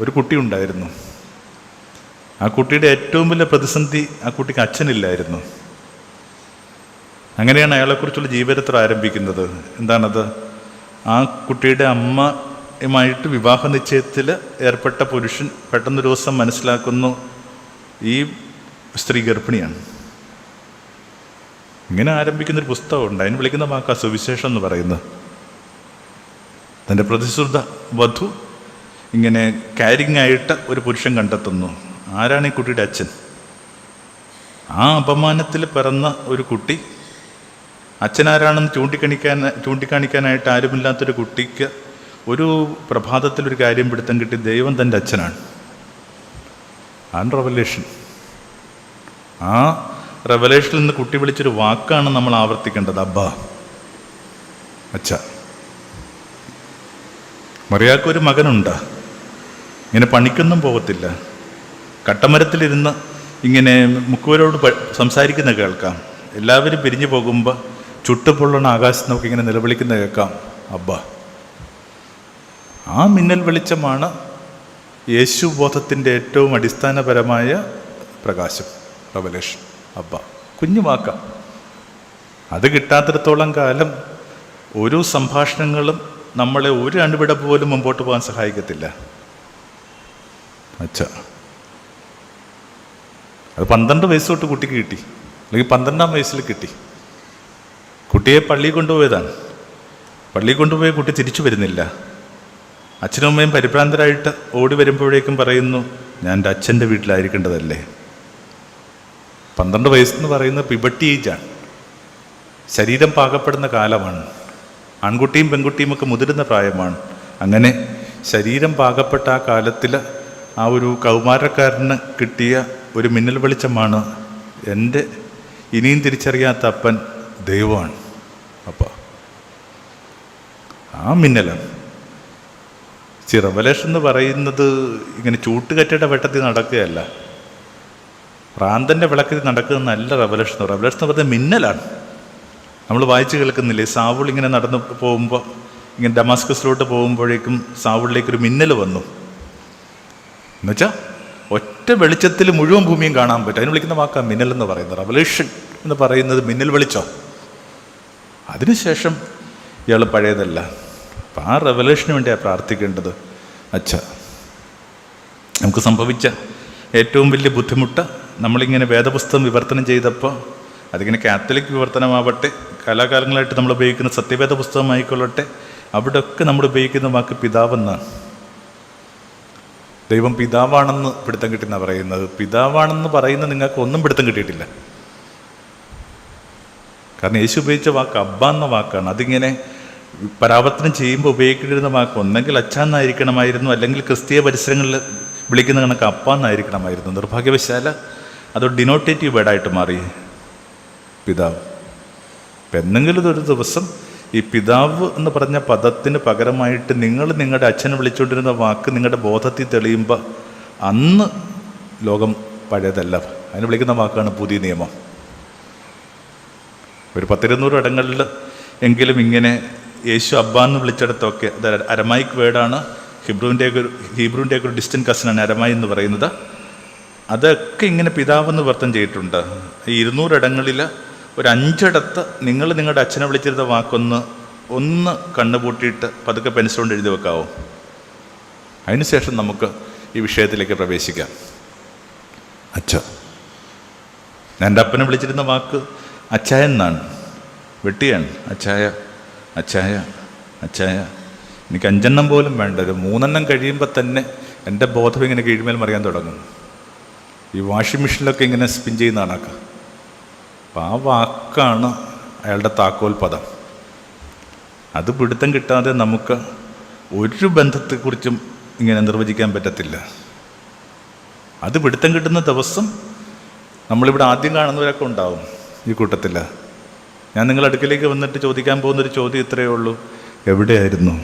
ഒരു കുട്ടി ഉണ്ടായിരുന്നു. ആ കുട്ടിയുടെ ഏറ്റവും വലിയ പ്രതിസന്ധി ആ കുട്ടിക്ക് അച്ഛനില്ലായിരുന്നു. അങ്ങനെയാണ് അയാളെക്കുറിച്ചുള്ള ജീവചരിത്രം ആരംഭിക്കുന്നത്. എന്താണത്? ആ കുട്ടിയുടെ അമ്മയുമായിട്ട് വിവാഹ നിശ്ചയത്തിൽ ഏർപ്പെട്ട പുരുഷൻ പെട്ടെന്നൊരു ദിവസം മനസ്സിലാക്കുന്നു ഈ സ്ത്രീ ഗർഭിണിയാണ്. ഇങ്ങനെ ആരംഭിക്കുന്നൊരു പുസ്തകമുണ്ട്. അതിന് വിളിക്കുന്ന വാക്കാ സുവിശേഷം എന്ന് പറയുന്നത്. തൻ്റെ പ്രതിശ്രുത വധു ഇങ്ങനെ കാരിങ് ആയിട്ട് ഒരു പുരുഷൻ കണ്ടെത്തുന്നു. ആരാണ് ഈ കുട്ടിയുടെ അച്ഛൻ? ആ അപമാനത്തിൽ പിറന്ന ഒരു കുട്ടി അച്ഛനാരാണെന്ന് ചൂണ്ടിക്കാണിക്കാനായിട്ട് ആരുമില്ലാത്തൊരു കുട്ടിക്ക് ഒരു പ്രഭാതത്തിലൊരു കാര്യം പിടുത്തം കിട്ടി, ദൈവം തൻ്റെ അച്ഛനാണ്. And revelation. ആ റെവലേഷനിൽ നിന്ന് കുട്ടി വിളിച്ചൊരു വാക്കാണ് നമ്മൾ ആവർത്തിക്കേണ്ടത്, അബ്ബാ, അച്ഛ. മറിയാക്കൊരു മകനുണ്ട്. ഇങ്ങനെ പണിക്കൊന്നും പോകത്തില്ല. കട്ടമരത്തിലിരുന്ന് ഇങ്ങനെ മുക്കുവരോട് സംസാരിക്കുന്ന കേൾക്കാം. എല്ലാവരും പിരിഞ്ഞു പോകുമ്പോൾ ചുട്ടുപൊള്ളണ ആകാശത്ത് നമുക്ക് ഇങ്ങനെ നിലവിളിക്കുന്ന കേൾക്കാം, അബ്ബാ. ആ മിന്നൽ വെളിച്ചമാണ് യേശുബോധത്തിൻ്റെ ഏറ്റവും അടിസ്ഥാനപരമായ പ്രകാശം, റെവലേഷൻ. അബ്ബ കുഞ്ഞു വാക്ക. അത് കിട്ടാത്തിടത്തോളം കാലം ഒരു സംഭാഷണങ്ങളും നമ്മളെ ഒരു അണുവിട പോലും മുമ്പോട്ട് പോകാൻ സഹായിക്കത്തില്ല. അച്ഛ. അത് 12 വയസ്സ് തൊട്ട് കുട്ടിക്ക് കിട്ടി, അല്ലെങ്കിൽ 12-ാം വയസ്സിൽ കിട്ടി. കുട്ടിയെ പള്ളിയിൽ കൊണ്ടുപോയതാണ്. പള്ളിയിൽ കൊണ്ടുപോയ കുട്ടി തിരിച്ചു വരുന്നില്ല. അച്ഛനും അമ്മയും പരിഭ്രാന്തരായിട്ട് ഓടി വരുമ്പോഴേക്കും പറയുന്നു, ഞാൻ എൻ്റെ അച്ഛൻ്റെ വീട്ടിലായിരിക്കേണ്ടതല്ലേ. 12 വയസ്സെന്ന് പറയുന്നത് പിബട്ടി ഏജാണ്. ശരീരം പാകപ്പെടുന്ന കാലമാണ്. ആൺകുട്ടിയും പെൺകുട്ടിയും ഒക്കെ മുതിരുന്ന പ്രായമാണ്. അങ്ങനെ ശരീരം പാകപ്പെട്ട ആ കാലത്തിൽ ആ ഒരു കൗമാരക്കാരന് കിട്ടിയ ഒരു മിന്നൽ വെളിച്ചമാണ്. എൻ്റെ ഇനിയും തിരിച്ചറിയാത്ത അപ്പൻ ദൈവമാണ്. അപ്പം ആ മിന്നലാണ്. റെവലേഷൻ എന്ന് പറയുന്നത് ഇങ്ങനെ ചൂട്ടുകറ്റയുടെ വെട്ടത്തിൽ നടക്കുകയല്ല, പ്രാന്തൻ്റെ വിളക്കിൽ നടക്കുന്നതല്ല റെവലേഷൻ. റെവലേഷൻ എന്ന് പറയുന്നത് മിന്നലാണ്. നമ്മൾ വായിച്ച് കേൾക്കുന്നില്ലേ, സാവുൾ ഇങ്ങനെ നടന്നു പോകുമ്പോൾ, ഇങ്ങനെ ഡമാസ്കസിലോട്ട് പോകുമ്പോഴേക്കും സാവുളിലേക്കൊരു മിന്നൽ വന്നു. എന്നുവെച്ചാൽ ഒറ്റ വെളിച്ചത്തിൽ മുഴുവൻ ഭൂമിയും കാണാൻ പറ്റും. അതിന് വിളിക്കുന്ന വാക്കാണ് മിന്നൽ എന്ന് പറയുന്നത്. റെവലേഷൻ എന്ന് പറയുന്നത് മിന്നൽ വെളിച്ചം. അതിനുശേഷം ഇയാൾ പഴയതല്ല. അപ്പം ആ റെവലേഷന് വേണ്ടിയാണ് പ്രാർത്ഥിക്കേണ്ടത്. അച്ഛാ, നമുക്ക് സംഭവിച്ച ഏറ്റവും വലിയ ബുദ്ധിമുട്ട്, നമ്മളിങ്ങനെ വേദപുസ്തകം വിവർത്തനം ചെയ്തപ്പോൾ, അതിങ്ങനെ കാത്തലിക് വിവർത്തനമാവട്ടെ, കാലാകാലങ്ങളായിട്ട് നമ്മൾ ഉപയോഗിക്കുന്ന സത്യവേദ പുസ്തകമായിക്കൊള്ളട്ടെ, അവിടെയൊക്കെ നമ്മൾ ഉപയോഗിക്കുന്ന വാക്ക് പിതാവെന്നാണ്. ദൈവം പിതാവാണെന്ന് പിടുത്തം കിട്ടിയെന്നാണ് പറയുന്നത്. പിതാവാണെന്ന് പറയുന്നത് നിങ്ങൾക്ക് ഒന്നും പിടുത്തം കിട്ടിയിട്ടില്ല. കാരണം യേശു ഉപയോഗിച്ച വാക്ക് അബ്ബ എന്ന വാക്കാണ്. അതിങ്ങനെ പരാവർത്തനം ചെയ്യുമ്പോൾ ഉപയോഗിക്കേണ്ടിരുന്ന വാക്ക് ഒന്നെങ്കിൽ അച്ഛാന്നായിരിക്കണമായിരുന്നു, അല്ലെങ്കിൽ ക്രിസ്തീയ പരിസരങ്ങളിൽ വിളിക്കുന്ന കണക്ക് അപ്പ എന്നായിരിക്കണമായിരുന്നു. നിർഭാഗ്യവശാല അതൊരു ഡിനോട്ടേറ്റീവ് വേർഡായിട്ട് മാറി പിതാവ്. അപ്പം എന്തെങ്കിലും ഒരു ദിവസം ഈ പിതാവ് എന്ന് പറഞ്ഞ പദത്തിന് പകരമായിട്ട് നിങ്ങൾ നിങ്ങളുടെ അച്ഛനെ വിളിച്ചുകൊണ്ടിരുന്ന വാക്ക് നിങ്ങളുടെ ബോധത്തിൽ തെളിയുമ്പോൾ അന്ന് ലോകം പഴയതല്ല. അതിന് വിളിക്കുന്ന വാക്കാണ് പുതിയ നിയമം. ഒരു 10-200 ഇടങ്ങളിൽ എങ്കിലും ഇങ്ങനെ യേശു അബ്ബ എന്ന് വിളിച്ചിടത്തൊക്കെ, അത് അരമായിക് വേർഡാണ്. ഹീബ്രുവിൻ്റെ ഒരു ഡിസ്റ്റൻറ്റ് കസിനാണ് അരമായി എന്ന് പറയുന്നത്. അതൊക്കെ ഇങ്ങനെ പിതാവെന്ന് വർത്തം ചെയ്തിട്ടുണ്ട്. ഈ 200 ഇടങ്ങളിൽ ഒരു 5 ഇടത്ത് നിങ്ങൾ നിങ്ങളുടെ അച്ഛനെ വിളിച്ചിരുന്ന വാക്കൊന്ന് കണ്ണുപൂട്ടിയിട്ട് പതുക്കെ പെൻസിൽ കൊണ്ട് എഴുതി വെക്കാവോ? അതിനുശേഷം നമുക്ക് ഈ വിഷയത്തിലേക്ക് പ്രവേശിക്കാം. അച്ഛ, ഞാൻ എൻ്റെ അപ്പനെ വിളിച്ചിരുന്ന വാക്ക് അച്ചായ എന്നാണ്, വെട്ടിയാണ്. അച്ചായ അച്ചായ അച്ചായ. എനിക്ക് 5 എണ്ണം പോലും വേണ്ട, ഒരു 3 എണ്ണം കഴിയുമ്പോൾ തന്നെ എൻ്റെ ബോധം ഇങ്ങനെ കീഴ്മേൽ മറിയാൻ തുടങ്ങും. ഈ വാഷിംഗ് മെഷീനിലൊക്കെ ഇങ്ങനെ സ്പിൻ ചെയ്യുന്ന കണക്ക്. അപ്പം ആ വാക്കാണ് അയാളുടെ താക്കോൽ പദം. അത് പിടുത്തം കിട്ടാതെ നമുക്ക് ഒരു ബന്ധത്തെക്കുറിച്ചും ഇങ്ങനെ നിർവചിക്കാൻ പറ്റത്തില്ല. അത് പിടുത്തം കിട്ടുന്ന ദിവസം നമ്മളിവിടെ ആദ്യം കാണുന്നവരൊക്കെ ഉണ്ടാവും ഈ കൂട്ടത്തിൽ. ഞാൻ നിങ്ങളുടെ അടുക്കിലേക്ക് വന്നിട്ട് ചോദിക്കാൻ പോകുന്നൊരു ചോദ്യം ഇത്രയേ ഉള്ളൂ: എവിടെയായിരുന്നു?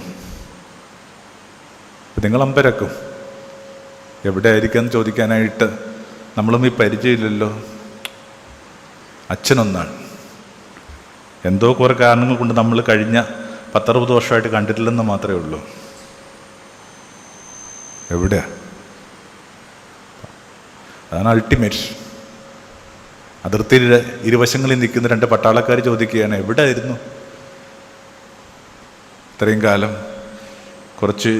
അപ്പം നിങ്ങൾ അമ്പരക്കും. എവിടെ ആയിരിക്കാന്ന് ചോദിക്കാനായിട്ട് നമ്മളും ഈ പരിചയമില്ലല്ലോ. അച്ഛനൊന്നാണ്. എന്തോ കുറേ കാരണങ്ങൾ കൊണ്ട് നമ്മൾ കഴിഞ്ഞ 10-60 വർഷമായിട്ട് കണ്ടിട്ടില്ലെന്ന് മാത്രമേ ഉള്ളൂ. എവിടെയാ? അതാണ് അൾട്ടിമേറ്റ്. അതിർത്തിയുടെ ഇരുവശങ്ങളിൽ നിൽക്കുന്ന 2 പട്ടാളക്കാർ ചോദിക്കുകയാണ്, എവിടെ ആയിരുന്നു ഇത്രയും കാലം? കുറച്ച്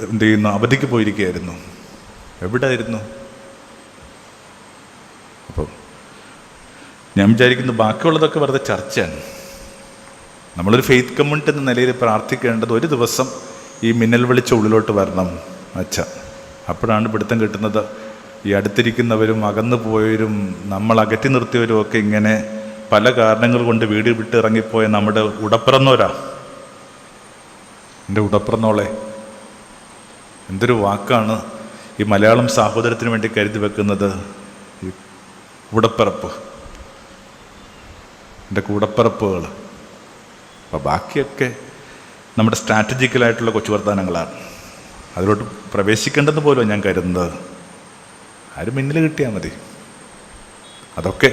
എന്ത് ചെയ്യുന്നു, അവധിക്ക് പോയിരിക്കുകയായിരുന്നു. എവിടെ ആയിരുന്നു? അപ്പോൾ ഞാൻ വിചാരിക്കുന്നു ബാക്കിയുള്ളതൊക്കെ വെറുതെ ചർച്ചയാണ്. നമ്മളൊരു ഫെയ്ത്ത് കമ്മ്യൂണിറ്റി എന്ന നിലയിൽ പ്രാർത്ഥിക്കേണ്ടത് ഒരു ദിവസം ഈ മിന്നൽ വെളിച്ച ഉള്ളിലോട്ട് വരണം അച്ഛ. അപ്പോഴാണ് പിടുത്തം കിട്ടുന്നത്. ഈ അടുത്തിരിക്കുന്നവരും അകന്നു പോയവരും നമ്മൾ അകറ്റി നിർത്തിയവരും ഒക്കെ ഇങ്ങനെ പല കാരണങ്ങൾ കൊണ്ട് വീട് വിട്ട് ഇറങ്ങിപ്പോയ നമ്മുടെ ഉടപ്പിറന്നോരാ. എൻ്റെ ഉടപ്പിറന്നോളെ, എന്തൊരു വാക്കാണ് ഈ മലയാളം സാഹോദര്യത്തിന് വേണ്ടി കരുതി വെക്കുന്നത്. ഈ ഉടപ്പിറപ്പ്, എൻ്റെ കൂടപ്പിറപ്പുകൾ. അപ്പോൾ ബാക്കിയൊക്കെ നമ്മുടെ സ്ട്രാറ്റജിക്കലായിട്ടുള്ള കൊച്ചു വർത്തമാനങ്ങളാണ്. അതിലോട്ട് പ്രവേശിക്കേണ്ടെന്ന് പോലും ഞാൻ കരുതുന്നത്. ആരും മിന്നൽ കിട്ടിയാൽ മതി. അതൊക്കെ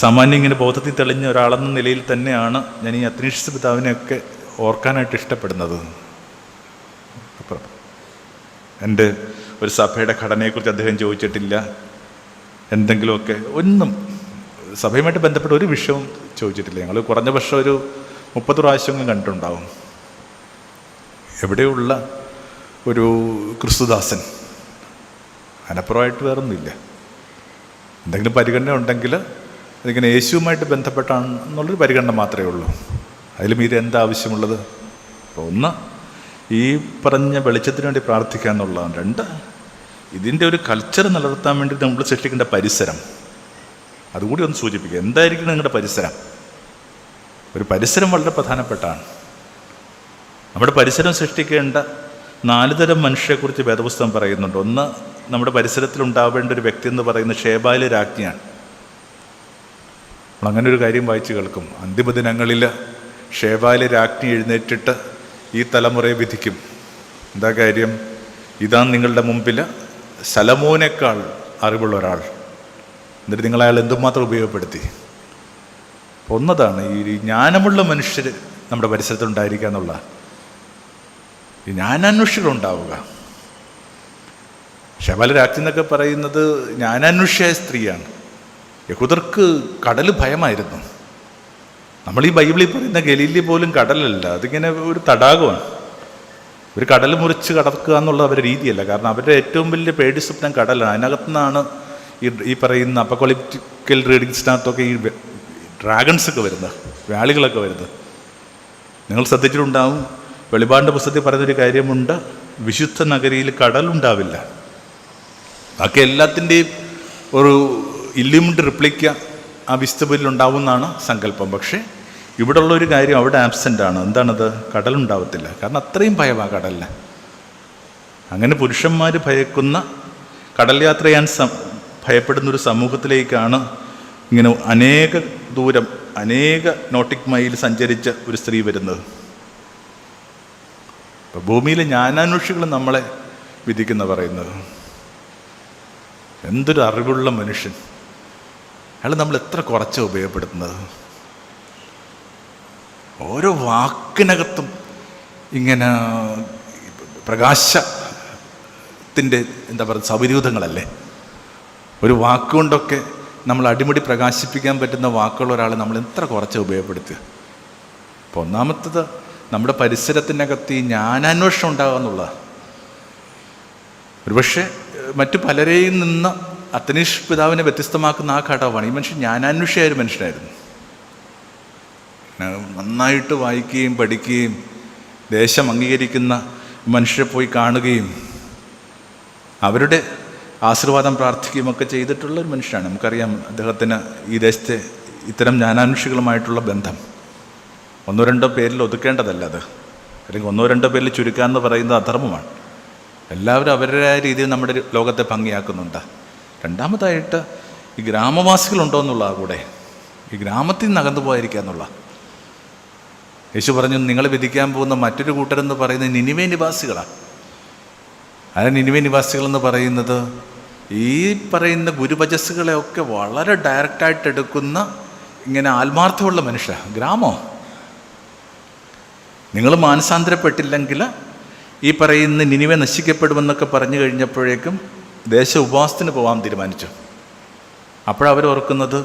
സാമാന്യം ഇങ്ങനെ ബോധത്തിൽ തെളിഞ്ഞ ഒരാളെന്ന നിലയിൽ തന്നെയാണ് ഞാൻ ഈ അത്നീഷ്യസ് പിതാവിനെയൊക്കെ ഓർക്കാനായിട്ട് ഇഷ്ടപ്പെടുന്നത്. എൻ്റെ ഒരു സഭയുടെ ഘടനയെക്കുറിച്ച് അദ്ദേഹം ചോദിച്ചിട്ടില്ല. എന്തെങ്കിലുമൊക്കെ ഒന്നും സഭയുമായിട്ട് ബന്ധപ്പെട്ട ഒരു വിഷയവും ചോദിച്ചിട്ടില്ല. ഞങ്ങൾ കുറഞ്ഞ പക്ഷം ഒരു 30 പ്രാവശ്യമെങ്കിലും കണ്ടിട്ടുണ്ടാവും. എവിടെയുള്ള ഒരു ക്രിസ്തുദാസൻ, അനപ്പുറമായിട്ട് വേറൊന്നുമില്ല. എന്തെങ്കിലും പരിഗണന ഉണ്ടെങ്കിൽ അതിങ്ങനെ യേശുവുമായിട്ട് ബന്ധപ്പെട്ടാണ് എന്നുള്ളൊരു പരിഗണന മാത്രമേ ഉള്ളൂ. അതിലും ഇത് എന്താ ആവശ്യമുള്ളത്? അപ്പോൾ ഒന്ന്, ഈ പറഞ്ഞ വെളിച്ചത്തിന് വേണ്ടി പ്രാർത്ഥിക്കുക എന്നുള്ളതാണ്. 2, ഇതിൻ്റെ ഒരു കൾച്ചർ നിലനിർത്താൻ വേണ്ടി നമ്മൾ സൃഷ്ടിക്കേണ്ട പരിസരം, അതുകൂടി ഒന്ന് സൂചിപ്പിക്കുക. എന്തായിരിക്കും നിങ്ങളുടെ പരിസരം? ഒരു പരിസരം വളരെ പ്രധാനപ്പെട്ടാണ്. നമ്മുടെ പരിസരം സൃഷ്ടിക്കേണ്ട 4 തരം മനുഷ്യരെക്കുറിച്ച് വേദപുസ്തകം പറയുന്നുണ്ട്. ഒന്ന്, നമ്മുടെ പരിസരത്തിലുണ്ടാവേണ്ട ഒരു വ്യക്തി എന്ന് പറയുന്നത് ഷേബായിലെ രാജ്ഞിയാണ്. നമ്മളങ്ങനെ ഒരു കാര്യം വായിച്ച് കേൾക്കും. അന്തിമ ദിനങ്ങളിൽ ഷേബായിലെ രാജ്ഞി എഴുന്നേറ്റിട്ട് ഈ തലമുറയെ വിധിക്കും. എന്താ കാര്യം? ഇതാ നിങ്ങളുടെ മുമ്പിൽ ശലോമോനേക്കാൾ അറിവുള്ള ഒരാൾ. എന്നിട്ട് നിങ്ങളയാൾ എന്തുമാത്രം ഉപയോഗപ്പെടുത്തി. ഒന്നതാണ് ഈ ജ്ഞാനമുള്ള മനുഷ്യർ നമ്മുടെ പരിസരത്തുണ്ടായിരിക്കുക എന്നുള്ള ഈ ജ്ഞാനാന്വേഷികളുണ്ടാവുക. ഷേബായിലെ രാജ്ഞി എന്നൊക്കെ പറയുന്നത് ജ്ഞാനാന്വേഷിയായ സ്ത്രീയാണ്. യഹൂദർക്ക് കടൽ ഭയമായിരുന്നു. നമ്മൾ ഈ ബൈബിളിൽ പറയുന്ന ഗലീലി പോലും കടലല്ല, അതിങ്ങനെ ഒരു തടാകമാണ്. ഒരു കടൽ മുറിച്ച് കടക്കുക എന്നുള്ളത് അവരുടെ രീതിയല്ല. കാരണം അവരുടെ ഏറ്റവും വലിയ പേടി സ്വപ്നം കടലാണ്. അതിനകത്തു നിന്നാണ് ഈ പറയുന്ന അപ്പക്കോളിപ്റ്റിക്കൽ റീഡിങ്സിനകത്തൊക്കെ ഈ ഡ്രാഗൺസൊക്കെ വരുന്നത്, വ്യാളികളൊക്കെ വരുന്നത്. നിങ്ങൾ ശ്രദ്ധിച്ചിട്ടുണ്ടാവും, വെളിപാടിൻ്റെ പുസ്തകത്തിൽ പറയുന്നൊരു കാര്യമുണ്ട്, വിശുദ്ധ നഗരിയിൽ കടലുണ്ടാവില്ല. ബാക്കി എല്ലാത്തിൻ്റെയും ഒരു ഇല്ലിമിറ്റ് റിപ്ലിക്ക ആ വിശുദ്ധബലിയിൽ ഉണ്ടാവുമെന്നാണ് സങ്കല്പം. പക്ഷേ ഇവിടെ ഉള്ളൊരു കാര്യം അവിടെ ആബ്സെൻ്റ് ആണ്. എന്താണത്? കടലുണ്ടാവത്തില്ല. കാരണം അത്രയും ഭയമാണ് കടലിന്. അങ്ങനെ പുരുഷന്മാർ ഭയക്കുന്ന, കടൽ യാത്ര ചെയ്യാൻ ഭയപ്പെടുന്നൊരു സമൂഹത്തിലേക്കാണ് ഇങ്ങനെ അനേക ദൂരം, അനേക നോട്ടിക് മൈൽ സഞ്ചരിച്ച ഒരു സ്ത്രീ വരുന്നത്. ഇപ്പം ഭൂമിയിലെ ജ്ഞാനാന്വേഷികൾ നമ്മളെ വിധിക്കുന്ന പറയുന്നത്. എന്തൊരു അറിവുള്ള മനുഷ്യൻ! അയാൾ നമ്മൾ എത്ര കുറച്ച് ഉപയോഗപ്പെടുത്തുന്നത്. ഓരോ വാക്കിനകത്തും ഇങ്ങനെ പ്രകാശത്തിൻ്റെ എന്താ പറയുക സൗരയൂഥങ്ങളല്ലേ. ഒരു വാക്കുകൊണ്ടൊക്കെ നമ്മൾ അടിമുടി പ്രകാശിപ്പിക്കാൻ പറ്റുന്ന വാക്കുള്ള ഒരാൾ നമ്മൾ എത്ര കുറച്ച് ഉപയോഗപ്പെടുത്തുക. അപ്പോൾ ഒന്നാമത്തത് നമ്മുടെ പരിസരത്തിനകത്ത് ഈ ജ്ഞാനാന്വേഷണം ഉണ്ടാകുക എന്നുള്ളതാണ്. ഒരുപക്ഷെ മറ്റു പലരെയും നിന്ന് അത്തനീഷ് പിതാവിനെ വ്യത്യസ്തമാക്കുന്ന ആ ഘടകമാണ്. ഈ മനുഷ്യൻ ജ്ഞാനാന്വേഷിയായ ഒരു മനുഷ്യനായിരുന്നു. നന്നായിട്ട് വായിക്കുകയും പഠിക്കുകയും ദേശം അംഗീകരിക്കുന്ന മനുഷ്യരെ പോയി കാണുകയും അവരുടെ ആശീർവാദം പ്രാർത്ഥിക്കുകയും ഒക്കെ ചെയ്തിട്ടുള്ള ഒരു മനുഷ്യനാണ്. നമുക്കറിയാം അദ്ദേഹത്തിന് ഈ ദേശത്തെ ഇത്തരം ജ്ഞാനാന്വേഷികളുമായിട്ടുള്ള ബന്ധം ഒന്നോ രണ്ടോ പേരിൽ ഒതുക്കേണ്ടതല്ല അത്, അല്ലെങ്കിൽ ഒന്നോ രണ്ടോ പേരിൽ ചുരുക്കാമെന്ന് പറയുന്നത് അധർമ്മമാണ്. എല്ലാവരും അവരുടെ രീതിയിൽ നമ്മുടെ ലോകത്തെ ഭംഗിയാക്കുന്നുണ്ട്. രണ്ടാമതായിട്ട് ഈ ഗ്രാമവാസികളുണ്ടോ എന്നുള്ളതാണ് കൂടെ. ഈ ഗ്രാമത്തിൽ നിന്ന് അകന്നു പോയിരിക്കുക എന്നുള്ള. യേശു പറഞ്ഞു, നിങ്ങൾ വിധിക്കാൻ പോകുന്ന മറ്റൊരു കൂട്ടരെന്ന് പറയുന്നത് നിനിവേ നിവാസികളാണ്. ആ നിനിവേ നിവാസികളെന്ന് പറയുന്നത് ഈ പറയുന്ന ഗുരുവചസ്സുകളെയൊക്കെ വളരെ ഡയറക്റ്റായിട്ട് എടുക്കുന്ന ഇങ്ങനെ ആത്മാർത്ഥമുള്ള മനുഷ്യ. ഗ്രാമോ, നിങ്ങൾ മാനസാന്തരപ്പെട്ടില്ലെങ്കിൽ ഈ പറയുന്ന നിനിവേ നശിക്കപ്പെടുമെന്നൊക്കെ പറഞ്ഞു കഴിഞ്ഞപ്പോഴേക്കും ദേശം ഉപവാസത്തിന് പോകാൻ തീരുമാനിച്ചു. അപ്പോഴവർ ഓർക്കുന്നത്,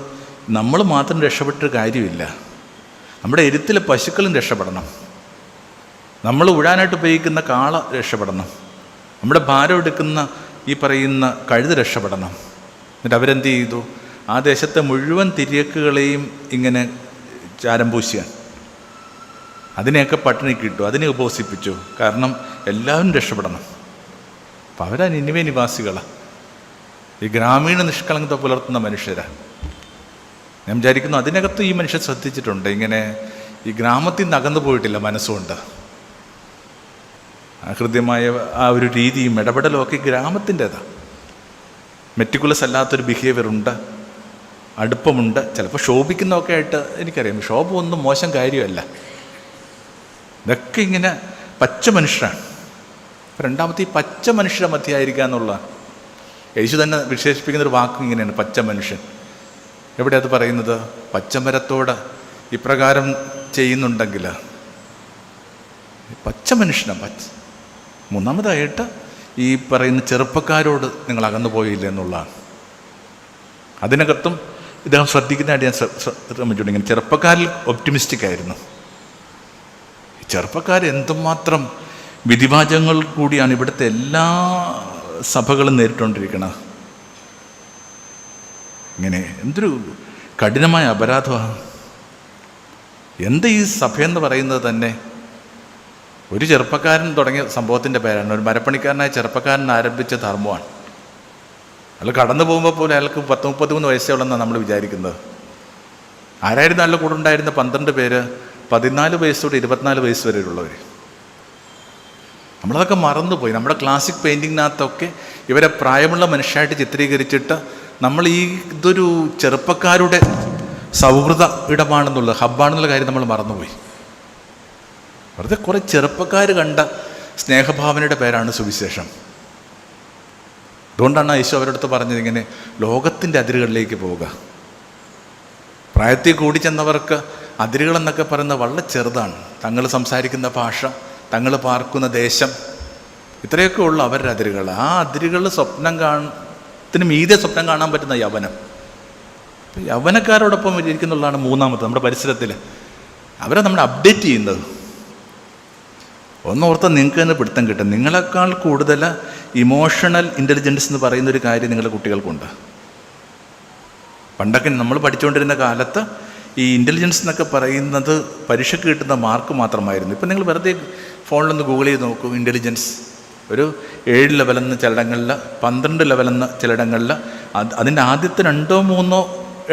നമ്മൾ മാത്രം രക്ഷപ്പെട്ടൊരു കാര്യമില്ല, നമ്മുടെ എരുത്തിലെ പശുക്കളും രക്ഷപ്പെടണം, നമ്മൾ ഉഴാനായിട്ട് ഉപയോഗിക്കുന്ന കാള രക്ഷപ്പെടണം, നമ്മുടെ ഭാരം എടുക്കുന്ന ഈ പറയുന്ന കഴുത രക്ഷപ്പെടണം. എന്നിട്ട് അവരെന്ത് ചെയ്തു? ആ ദേശത്തെ മുഴുവൻ തിര്യക്കുകളെയും ഇങ്ങനെ ചാരം പൂശിയാൻ, അതിനെയൊക്കെ പട്ടിണി കിട്ടു, അതിനെ ഉപവസിപ്പിച്ചു. കാരണം എല്ലാവരും രക്ഷപ്പെടണം. അപ്പം അവരാ നിനിവേ നിവാസികളാണ്, ഈ ഗ്രാമീണ നിഷ്കളങ്കത പുലർത്തുന്ന മനുഷ്യരാണ്. ഞാൻ വിചാരിക്കുന്നു അതിനകത്ത് ഈ മനുഷ്യൻ ശ്രദ്ധിച്ചിട്ടുണ്ട്. ഇങ്ങനെ ഈ ഗ്രാമത്തിൽ നിന്ന് അകന്നു പോയിട്ടില്ല മനസ്സുകൊണ്ട്. ഹൃദ്യമായ ആ ഒരു രീതിയും ഇടപെടലും ഒക്കെ ഗ്രാമത്തിൻ്റെതാണ്. മെറ്റിക്കുലസ് അല്ലാത്തൊരു ബിഹേവിയറുണ്ട്, അടുപ്പമുണ്ട്. ചിലപ്പോൾ ശോഭിക്കുന്നതൊക്കെ ആയിട്ട് എനിക്കറിയാം. ശോഭമൊന്നും മോശം കാര്യമല്ല. ഇതൊക്കെ ഇങ്ങനെ പച്ച മനുഷ്യരാണ്. രണ്ടാമത്തെ ഈ പച്ച മനുഷ്യരെ മധ്യമായിരിക്കുക എന്നുള്ള യേശു തന്നെ വിശേഷിപ്പിക്കുന്നൊരു വാക്ക് ഇങ്ങനെയാണ്, പച്ച മനുഷ്യൻ. എവിടെ അത് പറയുന്നത്? പച്ചമരത്തോട് ഇപ്രകാരം ചെയ്യുന്നുണ്ടെങ്കിൽ പച്ച മനുഷ്യനാണ്. മൂന്നാമതായിട്ട് ഈ പറയുന്ന ചെറുപ്പക്കാരോട് നിങ്ങൾ അകന്നു പോയില്ല എന്നുള്ളതാണ്. അതിനകത്തും ഇദ്ദേഹം ശ്രദ്ധിക്കുന്നതായിട്ട് ഞാൻ ശ്രമിച്ചിട്ടുണ്ട്. ഇങ്ങനെ ചെറുപ്പക്കാരിൽ ഒപ്റ്റിമിസ്റ്റിക് ആയിരുന്നു. ചെറുപ്പക്കാർ എന്തുമാത്രം വിധിവാചകങ്ങൾ കൂടിയാണ് ഇവിടുത്തെ എല്ലാ സഭകളും നേരിട്ടുകൊണ്ടിരിക്കുന്നത്. ഇങ്ങനെ എന്തൊരു കഠിനമായ അപരാധമാണ്. എന്ത് ഈ സഭയെന്ന് പറയുന്നത് തന്നെ ഒരു ചെറുപ്പക്കാരൻ തുടങ്ങിയ സംഭവത്തിൻ്റെ പേരാണ്. ഒരു മരപ്പണിക്കാരനായ ചെറുപ്പക്കാരൻ ആരംഭിച്ച ധർമ്മമാണ്. അയാൾ കടന്നു പോകുമ്പോൾ പോലും അയാൾക്ക് 30-33 വയസ്സേ ഉള്ളെന്നാണ് നമ്മൾ വിചാരിക്കുന്നത്. ആരായിരുന്നു അയാളുടെ കൂടെ ഉണ്ടായിരുന്ന 12 പേര്? 14 വയസ്സ് തൊട്ട് 24 വയസ്സ് വരെയുള്ളവർ. നമ്മളതൊക്കെ മറന്നുപോയി. നമ്മുടെ ക്ലാസിക് പെയിൻറ്റിങ്ങിനകത്തൊക്കെ ഇവരെ പ്രായമുള്ള മനുഷ്യരായിട്ട് ചിത്രീകരിച്ചിട്ട് നമ്മൾ ഇതൊരു ചെറുപ്പക്കാരുടെ സൗഹൃദ ഇടമാണെന്നുള്ളത്, ഹബ്ബാണെന്നുള്ള കാര്യം നമ്മൾ മറന്നുപോയി. വെറുതെ കുറേ ചെറുപ്പക്കാർ കണ്ട സ്നേഹഭാവനയുടെ പേരാണ് സുവിശേഷം. അതുകൊണ്ടാണ് യേശു അവരുടെ അടുത്ത് പറഞ്ഞത് ഇങ്ങനെ ലോകത്തിൻ്റെ അതിരുകളിലേക്ക് പോവുക. പ്രായത്തിൽ കൂടി ചെന്നവർക്ക് അതിരുകളെന്നൊക്കെ പറയുന്നത് വളരെ ചെറുതാണ്. തങ്ങൾ സംസാരിക്കുന്ന ഭാഷ, തങ്ങൾ പാർക്കുന്ന ദേശം, ഇത്രയൊക്കെ ഉള്ളു അവരുടെ അതിരുകൾ. ആ അതിരുകളിൽ സ്വപ്നം മീതെ സ്വപ്നം കാണാൻ പറ്റുന്ന യവനം. യവനക്കാരോടൊപ്പം ഇരിക്കുന്നുള്ളതാണ് മൂന്നാമത്തെ നമ്മുടെ പരിസരത്തിൽ. അവരെ നമ്മൾ അപ്ഡേറ്റ് ചെയ്യുന്നത്. ഒന്നോർത്താൽ നിങ്ങൾക്ക് തന്നെ പിടുത്തം കിട്ടും. നിങ്ങളെക്കാൾ കൂടുതൽ ഇമോഷണൽ ഇൻ്റലിജൻസ് എന്ന് പറയുന്നൊരു കാര്യം നിങ്ങളുടെ കുട്ടികൾക്കുണ്ട്. പണ്ടൊക്കെ നമ്മൾ പഠിച്ചുകൊണ്ടിരുന്ന കാലത്ത് ഈ ഇൻ്റലിജൻസ് എന്നൊക്കെ പറയുന്നത് പരീക്ഷയ്ക്ക് കിട്ടുന്ന മാർക്ക് മാത്രമായിരുന്നു. ഇപ്പം നിങ്ങൾ വെറുതെ ഫോണിലൊന്ന് ഗൂഗിൾ ചെയ്ത് നോക്കൂ. ഇൻ്റലിജൻസ് ഒരു 7 ലെവലെന്ന് ചിലയിടങ്ങളിൽ, 12 ലെവലെന്ന് ചിലയിടങ്ങളിൽ, അതിൻ്റെ ആദ്യത്തെ 2-3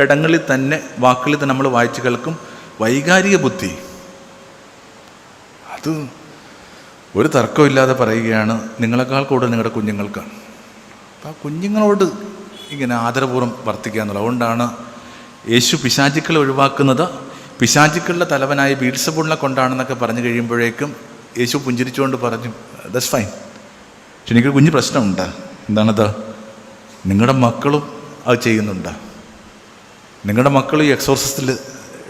ഇടങ്ങളിൽ തന്നെ വാക്കുകളിൽ തന്നെ നമ്മൾ വായിച്ച് കേൾക്കും വൈകാരിക ബുദ്ധി. അത് ഒരു തർക്കമില്ലാതെ പറയുകയാണ്, നിങ്ങളെക്കാൾ കൂടുതൽ നിങ്ങളുടെ കുഞ്ഞുങ്ങൾക്കാണ്. അപ്പോൾ ആ കുഞ്ഞുങ്ങളോട് ഇങ്ങനെ ആദരപൂർവ്വം വർത്തിക്കുക എന്നുള്ളത്. അതുകൊണ്ടാണ് യേശു പിശാചുക്കളെ ഒഴിവാക്കുന്നത് പിശാചുക്കളുടെ തലവനായ ബീൽസെബൂളിനെ കൊണ്ടാണെന്നൊക്കെ പറഞ്ഞു കഴിയുമ്പോഴേക്കും യേശു പുഞ്ചിരിച്ചുകൊണ്ട് പറഞ്ഞു, ദാറ്റ്സ് ഫൈൻ. പക്ഷെ എനിക്കൊരു കുഞ്ഞ് പ്രശ്നമുണ്ട്. എന്താണത്? നിങ്ങളുടെ മക്കളും അത് ചെയ്യുന്നുണ്ട്. നിങ്ങളുടെ മക്കൾ ഈ എക്സോർസിസ്റ്റിൽ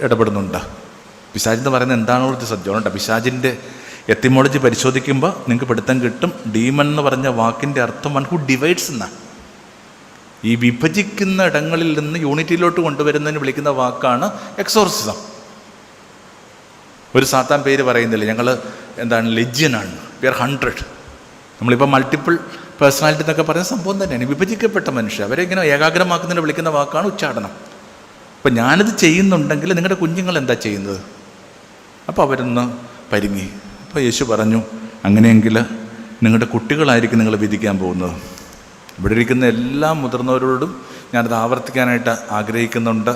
ഇടപെടുന്നുണ്ട്. പിശാചെന്ന് പറയുന്നത് എന്താണോ സജ്ജമുണ്ട്. പിശാചിൻ്റെ എത്തിമോളജി പരിശോധിക്കുമ്പോൾ നിങ്ങൾക്ക് പിടുത്തം കിട്ടും. ഡീമൺ എന്ന് പറഞ്ഞ വാക്കിൻ്റെ അർത്ഥം വൺ ഹു ഡിവൈഡ്സ് എന്നാണ്. ഈ വിഭജിക്കുന്ന ഇടങ്ങളിൽ നിന്ന് യൂണിറ്റിയിലോട്ട് കൊണ്ടുവരുന്നതിന് വിളിക്കുന്ന വാക്കാണ് എക്സോർസിസം. ഒരു സാത്താൻ പേര് പറയുന്നില്ല, ഞങ്ങൾ ലെജിയനാണ്, വി ആർ 100. നമ്മളിപ്പോൾ മൾട്ടിപ്പിൾ പേഴ്സണാലിറ്റി എന്നൊക്കെ പറയുന്ന സംഭവം തന്നെയാണ്. വിഭജിക്കപ്പെട്ട മനുഷ്യർ, അവരെ ഇങ്ങനെ ഏകാഗ്രമാക്കുന്നതിന് വിളിക്കുന്ന വാക്കാണ് ഉച്ചാടനം. അപ്പം ഞാനിത് ചെയ്യുന്നുണ്ടെങ്കിൽ നിങ്ങളുടെ കുഞ്ഞുങ്ങൾ എന്താ ചെയ്യുന്നത്? അപ്പോൾ അവരൊന്ന് പരിങ്ങി. അപ്പോൾ യേശു പറഞ്ഞു, അങ്ങനെയെങ്കിൽ നിങ്ങളുടെ കുട്ടികളായിരിക്കും നിങ്ങൾ വിധിക്കാൻ പോകുന്നത്. ഇവിടെ ഇരിക്കുന്ന എല്ലാ മുതിർന്നവരോടും ഞാനത് ആവർത്തിക്കാനായിട്ട് ആഗ്രഹിക്കുന്നുണ്ട്.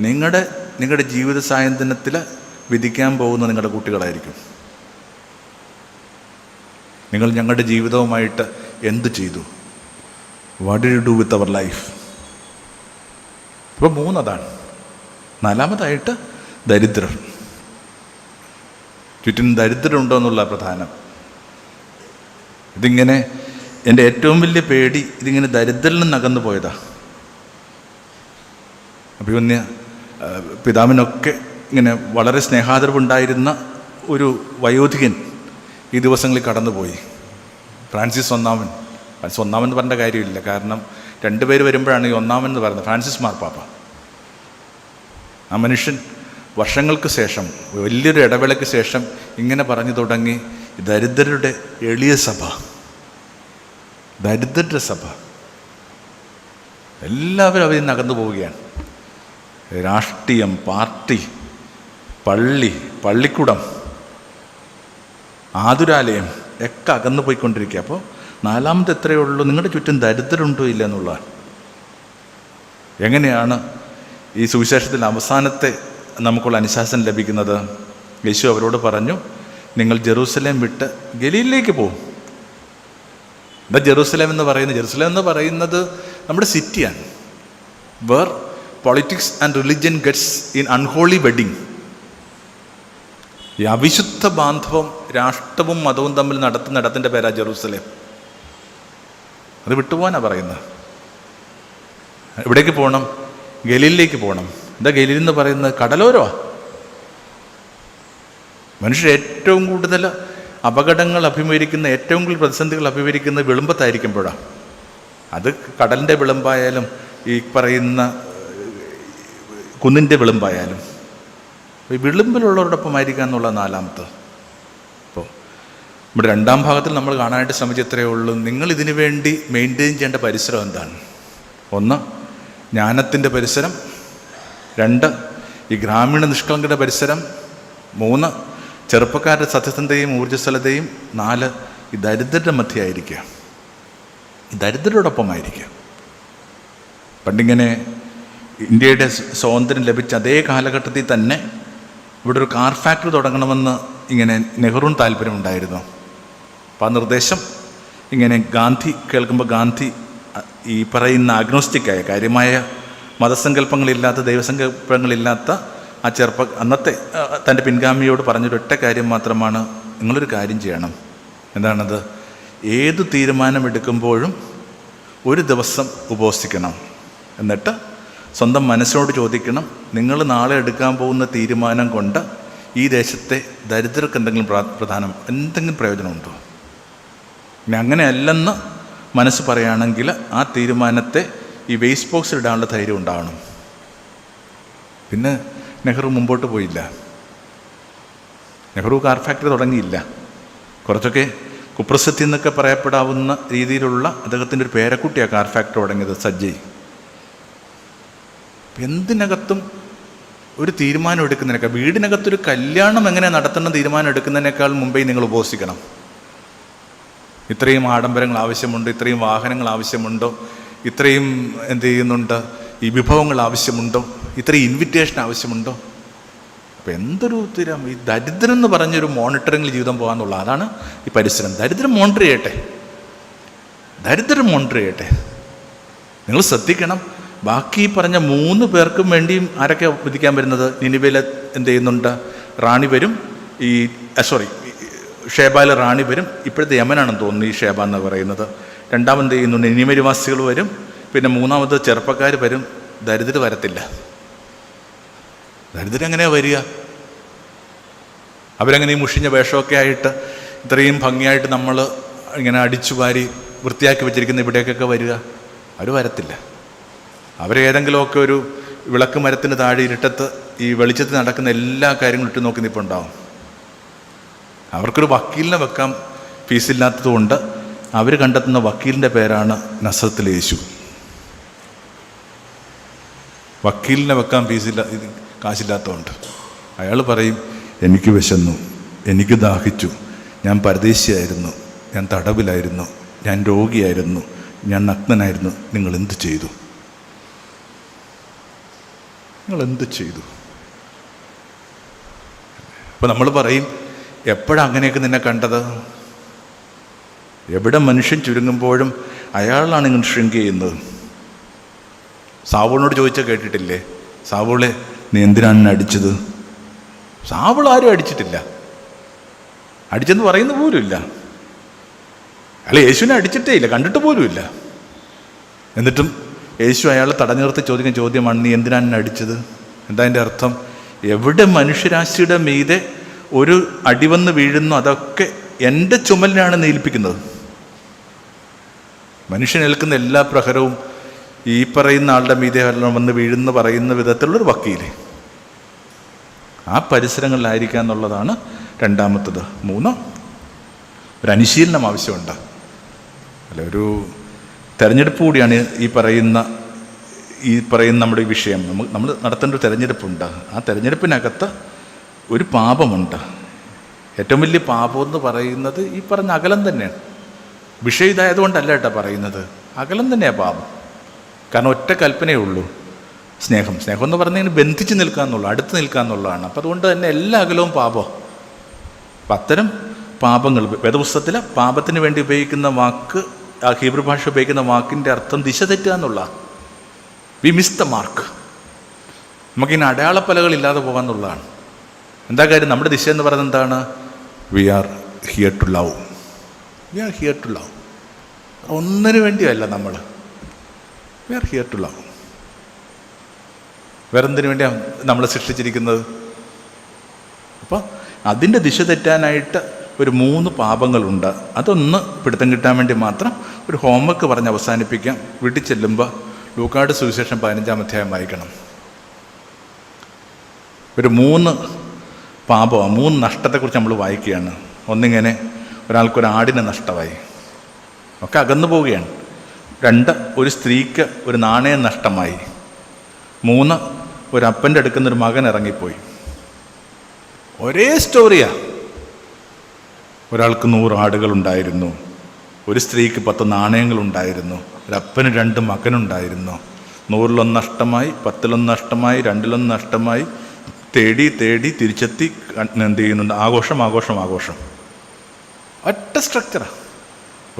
നിങ്ങളുടെ ജീവിത സായന്തനത്തിൽ വിധിക്കാൻ പോകുന്ന നിങ്ങളുടെ കുട്ടികളായിരിക്കും. നിങ്ങൾ ഞങ്ങളുടെ ജീവിതവുമായിട്ട് എന്ത് ചെയ്തു? What did you do with our life? ഇപ്പോൾ 3 അതാണ്. 4-മതായിട്ട് ദരിദ്രർ. ചുറ്റും ദരിദ്രരുണ്ടോ എന്നുള്ള പ്രധാനം. ഇതിങ്ങനെ എൻ്റെ ഏറ്റവും വലിയ പേടി ഇതിങ്ങനെ ദരിദ്രരിൽ നിന്ന് അകന്നു പോയതാണ്. അഭിമന്യ പിതാവിനൊക്കെ ഇങ്ങനെ വളരെ സ്നേഹാദരവുണ്ടായിരുന്ന ഒരു വയോധികൻ ഈ ദിവസങ്ങളിൽ കടന്നുപോയി. ഫ്രാൻസിസ് ഒന്നാമൻ പറഞ്ഞ കാര്യമില്ല, കാരണം 2 പേര് വരുമ്പോഴാണ് ഈ ഒന്നാമെന്ന് പറയുന്നത്. ഫ്രാൻസിസ് മാർപ്പാപ്പ. ആ മനുഷ്യൻ വർഷങ്ങൾക്ക് ശേഷം, വലിയൊരു ഇടവേളയ്ക്ക് ശേഷം ഇങ്ങനെ പറഞ്ഞു തുടങ്ങി, ദരിദ്രരുടെ എളിയ സഭ, ദരിദ്രരുടെ സഭ. എല്ലാവരും അവരിൽ നിന്ന് അകന്നു പോവുകയാണ്. രാഷ്ട്രീയം, പാർട്ടി, പള്ളിക്കൂടം, ആതുരാലയം ഒക്കെ അകന്നു പോയിക്കൊണ്ടിരിക്കുക. അപ്പോൾ 4-മത് എത്രയേ ഉള്ളൂ? നിങ്ങളുടെ ചുറ്റും ദരിദ്രരുണ്ടോ ഇല്ല എന്നുള്ളതാണ്. എങ്ങനെയാണ് ഈ സുവിശേഷത്തിൽ അവസാനത്തെ നമുക്കുള്ള അനുശാസനം ലഭിക്കുന്നത്? യേശു അവരോട് പറഞ്ഞു, നിങ്ങൾ ജെറൂസലേം വിട്ട് ഗലീലിലേക്ക് പോകും. എന്താ ജെറൂസലേം എന്ന് പറയുന്നത് നമ്മുടെ സിറ്റിയാണ്. Where politics and religion gets in unholy wedding. ഈ അവിശുദ്ധ ബാന്ധവം രാഷ്ട്രവും മതവും തമ്മിൽ നടത്തുന്നിടത്തിൻ്റെ പേരാ ജെറൂസലേം. അത് വിട്ടുപോകാനാണ് പറയുന്നത്. എവിടേക്ക് പോകണം? ഗലീലിലേക്ക് പോകണം. എന്താ ഗലീൽ എന്ന് പറയുന്നത്? കടലോരമാണ്. മനുഷ്യർ ഏറ്റവും കൂടുതൽ അപകടങ്ങൾ അഭിമുഖീകരിക്കുന്ന, ഏറ്റവും കൂടുതൽ പ്രതിസന്ധികൾ അഭിമുഖീകരിക്കുന്നത് വിളുമ്പത്തായിരിക്കുമ്പോഴാണ്. അത് കടലിൻ്റെ വിളുമ്പായാലും ഈ പറയുന്ന കുന്നിൻ്റെ വിളുമ്പായാലും ഈ വിളുമ്പിലുള്ളവരോടൊപ്പം ആയിരിക്കുക എന്നുള്ള 4-മത്തെ. അപ്പോൾ ഇവിടെ 2-ാം ഭാഗത്തിൽ നമ്മൾ കാണാനായിട്ട് ശ്രമിച്ച ഇത്രയേ ഉള്ളൂ. നിങ്ങൾ ഇതിനു വേണ്ടി മെയിൻറ്റെയിൻ ചെയ്യേണ്ട പരിസരം എന്താണ്? 1 ജ്ഞാനത്തിൻ്റെ പരിസരം, 2 ഈ ഗ്രാമീണ നിഷ്കളങ്കയുടെ പരിസരം, 3 ചെറുപ്പക്കാരുടെ സത്യസന്ധതയും ഊർജ്ജസ്വലതയും, 4 ഈ ദരിദ്രരുടെ മധ്യയായിരിക്കുക, ഈ ദരിദ്രരോടൊപ്പമായിരിക്കുക. പണ്ടിങ്ങനെ ഇന്ത്യയുടെ സ്വാതന്ത്ര്യം ലഭിച്ച അതേ കാലഘട്ടത്തിൽ തന്നെ ഇവിടെ ഒരു കാർ ഫാക്ടറി തുടങ്ങണമെന്ന് ഇങ്ങനെ നെഹ്റുവിന് താല്പര്യമുണ്ടായിരുന്നു. അപ്പം ആ നിർദ്ദേശം ഇങ്ങനെ ഗാന്ധി കേൾക്കുമ്പോൾ ഗാന്ധി ഈ പറയുന്ന അഗ്നോസ്റ്റിക്കായ കാര്യമായ മതസങ്കല്പങ്ങളില്ലാത്ത ദൈവസങ്കല്പങ്ങളില്ലാത്ത ആ അന്നത്തെ തൻ്റെ പിൻഗാമിയോട് പറഞ്ഞൊരൊറ്റ കാര്യം മാത്രമാണ്, നിങ്ങളൊരു കാര്യം ചെയ്യണം. എന്താണത്? ഏതു തീരുമാനമെടുക്കുമ്പോഴും ഒരു ദിവസം ഉപവസിക്കണം. എന്നിട്ട് സ്വന്തം മനസ്സിനോട് ചോദിക്കണം, നിങ്ങൾ നാളെ എടുക്കാൻ പോകുന്ന തീരുമാനം കൊണ്ട് ഈ ദേശത്തെ ദരിദ്രർക്ക് എന്തെങ്കിലും എന്തെങ്കിലും പ്രയോജനമുണ്ടോ? ഇനി അങ്ങനെയല്ലെന്ന് മനസ്സ് പറയുകയാണെങ്കിൽ ആ തീരുമാനത്തെ ഈ വേസ്റ്റ് ബോക്സിൽ ഇടാനുള്ള ധൈര്യം ഉണ്ടാവണം. പിന്നെ നെഹ്റു മുമ്പോട്ട് പോയില്ല. നെഹ്റു കാർ ഫാക്ടറി തുടങ്ങിയില്ല. കുറച്ചൊക്കെ കുപ്രസിദ്ധി എന്നൊക്കെ പറയപ്പെടാവുന്ന രീതിയിലുള്ള അദ്ദേഹത്തിൻ്റെ ഒരു പേരക്കുട്ടിയാണ് കാർ ഫാക്ടറി തുടങ്ങിയത്, സജ്ജയ്. എന്തിനകത്തും ഒരു തീരുമാനം എടുക്കുന്നതിനേക്കാൾ, വീടിനകത്തൊരു കല്യാണം എങ്ങനെ നടത്തുന്ന തീരുമാനം എടുക്കുന്നതിനേക്കാൾ മുമ്പേ നിങ്ങൾ ഉപവസിക്കണം. ഇത്രയും ആഡംബരങ്ങൾ ആവശ്യമുണ്ടോ? ഇത്രയും വാഹനങ്ങൾ ആവശ്യമുണ്ടോ? ഇത്രയും എന്ത് ചെയ്യുന്നുണ്ട്? ഈ വിഭവങ്ങൾ ആവശ്യമുണ്ടോ? ഇത്രയും ഇൻവിറ്റേഷൻ ആവശ്യമുണ്ടോ? അപ്പം എന്തൊരു ഈ ദരിദ്രം എന്ന് പറഞ്ഞൊരു മോണിറ്ററിങ്ങിൽ ജീവിതം പോകാമെന്നുള്ള അതാണ് ഈ പരിസരം. ദരിദ്രം മോണിറ്റർ ചെയ്യട്ടെ, ദരിദ്രം മോണിറ്റർ ചെയ്യട്ടെ. നിങ്ങൾ ശ്രദ്ധിക്കണം, ബാക്കി പറഞ്ഞ 3 പേർക്കും വേണ്ടിയും ആരൊക്കെ വിധിക്കാൻ വരുന്നത്? നിനിവേല എന്ത് ചെയ്യുന്നുണ്ട്? റാണി വരും, ഷേബായിൽ റാണി വരും. ഇപ്പോഴത്തെ യമനാണെന്ന് തോന്നുന്നു ഈ ഷേബ എന്ന് പറയുന്നത്. രണ്ടാമത് ചെയ്യുന്നുണ്ട് നിനിമരിവാസികൾ വരും. പിന്നെ 3ാമത് ചെറുപ്പക്കാർ വരും. ദരിദ്രർ വരത്തില്ല. ദരിദ്രെങ്ങനെയാണ് വരിക? അവരെങ്ങനെ ഈ മുഷിഞ്ഞ വേഷമൊക്കെ ആയിട്ട് ഇത്രയും ഭംഗിയായിട്ട് നമ്മൾ ഇങ്ങനെ അടിച്ചു വാരി വൃത്തിയാക്കി വെച്ചിരിക്കുന്ന ഇവിടേക്കൊക്കെ വരിക? അവർ വരത്തില്ല. അവരേതെങ്കിലുമൊക്കെ ഒരു വിളക്ക് മരത്തിന് താഴെ ഇരുട്ടത്ത് ഈ വെളിച്ചത്തിൽ നടക്കുന്ന എല്ലാ കാര്യങ്ങളും ഇട്ട് നോക്കി നിൽപ്പുണ്ടാവും. അവർക്കൊരു വക്കീലിനെ വെക്കാൻ ഫീസില്ലാത്തത് കൊണ്ട് അവർ കണ്ടെത്തുന്ന വക്കീലിൻ്റെ പേരാണ് നസ്രത്തിൽ യേശു. വക്കീലിനെ വെക്കാൻ കാശില്ലാത്തതുകൊണ്ട് അയാൾ പറയും, എനിക്ക് വിശന്നു, എനിക്ക് ദാഹിച്ചു, ഞാൻ പരദേശിയായിരുന്നു, ഞാൻ തടവിലായിരുന്നു, ഞാൻ രോഗിയായിരുന്നു, ഞാൻ നഗ്നനായിരുന്നു, നിങ്ങൾ എന്ത് ചെയ്തു? നിങ്ങളെന്ത് ചെയ്തു? അപ്പം നമ്മൾ പറയും, എപ്പോഴാണ് അങ്ങനെയൊക്കെ നിന്നെ കണ്ടത്? എവിടെ മനുഷ്യൻ ചുരുങ്ങുമ്പോഴും അയാളാണ് ഇങ്ങനെ ഷ്രിങ്ക് ചെയ്യുന്നത്. സാവൂളിനോട് ചോദിച്ചാൽ കേട്ടിട്ടില്ലേ? സാവൂളെ, നീ എന്തിനാണ് എന്നെ അടിച്ചത്? സാവൂൾ ആരും അടിച്ചിട്ടില്ല, അടിച്ചെന്ന് പറയുന്ന പോലുമില്ല. അയാൾ യേശുവിനെ അടിച്ചിട്ടേ ഇല്ല, കണ്ടിട്ട് പോലുമില്ല. എന്നിട്ടും യേശു അയാളെ തടഞ്ഞു നിർത്തി ചോദിക്കുന്ന ചോദ്യമാണ്, നീ എന്തിനാണ് എന്നെ അടിച്ചത്? എന്താ അതിൻ്റെ അർത്ഥം? എവിടെ മനുഷ്യരാശിയുടെ മീതെ ഒരു അടിവന്ന് വീഴുന്നു, അതൊക്കെ എൻ്റെ ചുമലിനാണ് ഏൽപ്പിക്കുന്നത്. മനുഷ്യൻ ഏൽക്കുന്ന എല്ലാ പ്രഹരവും ഈ പറയുന്ന ആളുടെ മീതെ വന്ന് വീഴുന്ന പറയുന്ന വിധത്തിലുള്ളൊരു വക്കീല്. ആ പരിസരങ്ങളിലായിരിക്കുക എന്നുള്ളതാണ് രണ്ടാമത്തത്. 3, ഒരു അനുശീലനം ആവശ്യമുണ്ട്. അല്ല, ഒരു തെരഞ്ഞെടുപ്പ് കൂടിയാണ് ഈ പറയുന്ന നമ്മുടെ ഈ വിഷയം. നമ്മൾ നടത്തേണ്ട ഒരു തെരഞ്ഞെടുപ്പുണ്ട്. ആ തെരഞ്ഞെടുപ്പിനകത്ത് ഒരു പാപമുണ്ട്. ഏറ്റവും വലിയ പാപം എന്ന് പറയുന്നത് ഈ പറഞ്ഞ അകലം തന്നെയാണ്. വിഷയം ഇതായതുകൊണ്ടല്ല കേട്ടോ പറയുന്നത്, അകലം തന്നെയാണ് പാപം. കാരണം ഒറ്റ കൽപ്പനയേ ഉള്ളൂ, സ്നേഹം. സ്നേഹം എന്ന് പറഞ്ഞാൽ ബന്ധിച്ച് നിൽക്കുക എന്നുള്ളൂ, അടുത്ത് നിൽക്കുക എന്നുള്ളതാണ്. അപ്പം അതുകൊണ്ട് തന്നെ എല്ലാ അകലവും പാപം. അപ്പം അത്തരം പാപങ്ങൾ വേദപുസ്തകത്തിൽ പാപത്തിന് വേണ്ടി ഉപയോഗിക്കുന്ന വാക്ക്, ആ ഹീബ്രു ഭാഷ ഉപയോഗിക്കുന്ന വാക്കിൻ്റെ അർത്ഥം ദിശ തെറ്റുക എന്നുള്ള. We miss the mark. നമുക്കിങ്ങനെ അടയാളപ്പലകളില്ലാതെ പോകാമെന്നുള്ളതാണ്. എന്താ കാര്യം? നമ്മുടെ ദിശ എന്ന് പറയുന്നത് എന്താണ്? We are here to love. We are here to love. ഒന്നിനു വേണ്ടിയല്ല നമ്മൾ. We are here to love. വേറെന്തിനു വേണ്ടിയാണ് നമ്മൾ സൃഷ്ടിച്ചിരിക്കുന്നത്? അപ്പോൾ അതിൻ്റെ ദിശ തെറ്റാനായിട്ട് ഒരു 3 പാപങ്ങളുണ്ട്. അതൊന്ന് പിടുത്തം കിട്ടാൻ വേണ്ടി മാത്രം ഒരു ഹോംവർക്ക് പറഞ്ഞ് അവസാനിപ്പിക്കാം. വീട്ടിൽ ചെല്ലുമ്പോൾ ലൂക്കായുടെ സുവിശേഷം 15-ാം അധ്യായം വായിക്കണം. ഒരു 3 പാപം, 3 നഷ്ടത്തെക്കുറിച്ച് നമ്മൾ വായിക്കുകയാണ്. ഒന്നിങ്ങനെ ഒരാൾക്കൊരു ആടിന് നഷ്ടമായി, ഒക്കെ അകന്നു പോവുകയാണ്. 2, ഒരു സ്ത്രീക്ക് ഒരു നാണയം നഷ്ടമായി. 3, ഒരു അപ്പൻ്റെ അടുക്കുന്നൊരു മകൻ ഇറങ്ങിപ്പോയി. ഒരേ സ്റ്റോറിയാ. ഒരാൾക്ക് 100 ആടുകളുണ്ടായിരുന്നു, ഒരു സ്ത്രീക്ക് 10 നാണയങ്ങളുണ്ടായിരുന്നു, ഒരു അപ്പന് 2 മകനുണ്ടായിരുന്നു. 100-1 നഷ്ടമായി, 10-1 നഷ്ടമായി, 2-1 നഷ്ടമായി. തേടി തിരിച്ചെത്തി എന്ത് ചെയ്യുന്നുണ്ട്? ആഘോഷം. ഒറ്റ സ്ട്രക്ചറാണ്.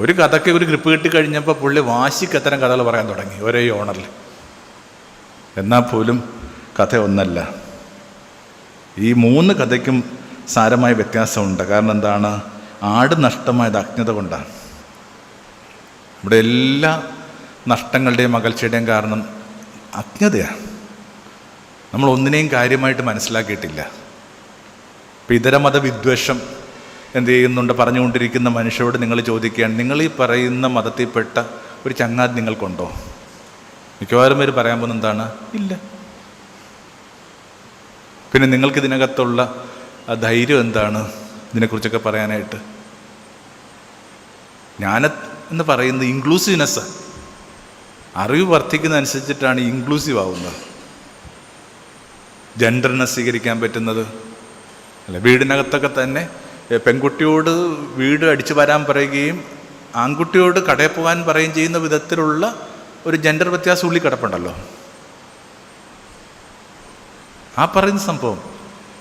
ഒരു കഥയ്ക്ക് ഒരു ഗ്രിപ്പ് കിട്ടിക്കഴിഞ്ഞപ്പോൾ പുള്ളി വാശിക്കത്തരം കഥകൾ പറയാൻ തുടങ്ങി ഒരേ ഓണറിൽ. എന്നാൽ പോലും കഥ ഒന്നല്ല. ഈ 3 കഥയ്ക്കും സാരമായ വ്യത്യാസമുണ്ട്. കാരണം എന്താണ്? ആട് നഷ്ടമായത് അജ്ഞത കൊണ്ടാണ്. ഇവിടെ എല്ലാ നഷ്ടങ്ങളുടെയും അകൽച്ചയുടെയും കാരണം അജ്ഞതയാണ്. നമ്മൾ ഒന്നിനെയും കാര്യമായിട്ട് മനസ്സിലാക്കിയിട്ടില്ല. ഇപ്പം ഇതര മതവിദ്വേഷം എന്ത് ചെയ്യുന്നുണ്ട് പറഞ്ഞുകൊണ്ടിരിക്കുന്ന മനുഷ്യരോട് നിങ്ങൾ ചോദിക്കുകയാണ്, നിങ്ങൾ ഈ പറയുന്ന മതത്തിൽപ്പെട്ട ഒരു ചങ്ങാതി നിങ്ങൾക്കുണ്ടോ? മിക്കവാറും പേര് പറയാൻ പോകുന്നത് എന്താണ്? ഇല്ല. പിന്നെ നിങ്ങൾക്ക് ഇതിനകത്തുള്ള ധൈര്യം എന്താണ് ഇതിനെക്കുറിച്ചൊക്കെ പറയാനായിട്ട്? എന്ന് പറയുന്നത് ഇൻക്ലൂസീവ്നെസ്. അറിവ് വർദ്ധിക്കുന്നതനുസരിച്ചിട്ടാണ് ഇൻക്ലൂസീവ് ആവുന്നത്. ജെൻഡറിനെ സ്വീകരിക്കാൻ പറ്റുന്നത് അല്ല. വീടിനകത്തൊക്കെ തന്നെ പെൺകുട്ടിയോട് വീട് അടിച്ചു വരാൻ പറയുകയും ആൺകുട്ടിയോട് കടയിൽ പോകാൻ പറയുകയും ചെയ്യുന്ന വിധത്തിലുള്ള ഒരു ജെൻഡർ വ്യത്യാസം ഉള്ളിൽ കിടപ്പുണ്ടല്ലോ. ആ പറയുന്ന സംഭവം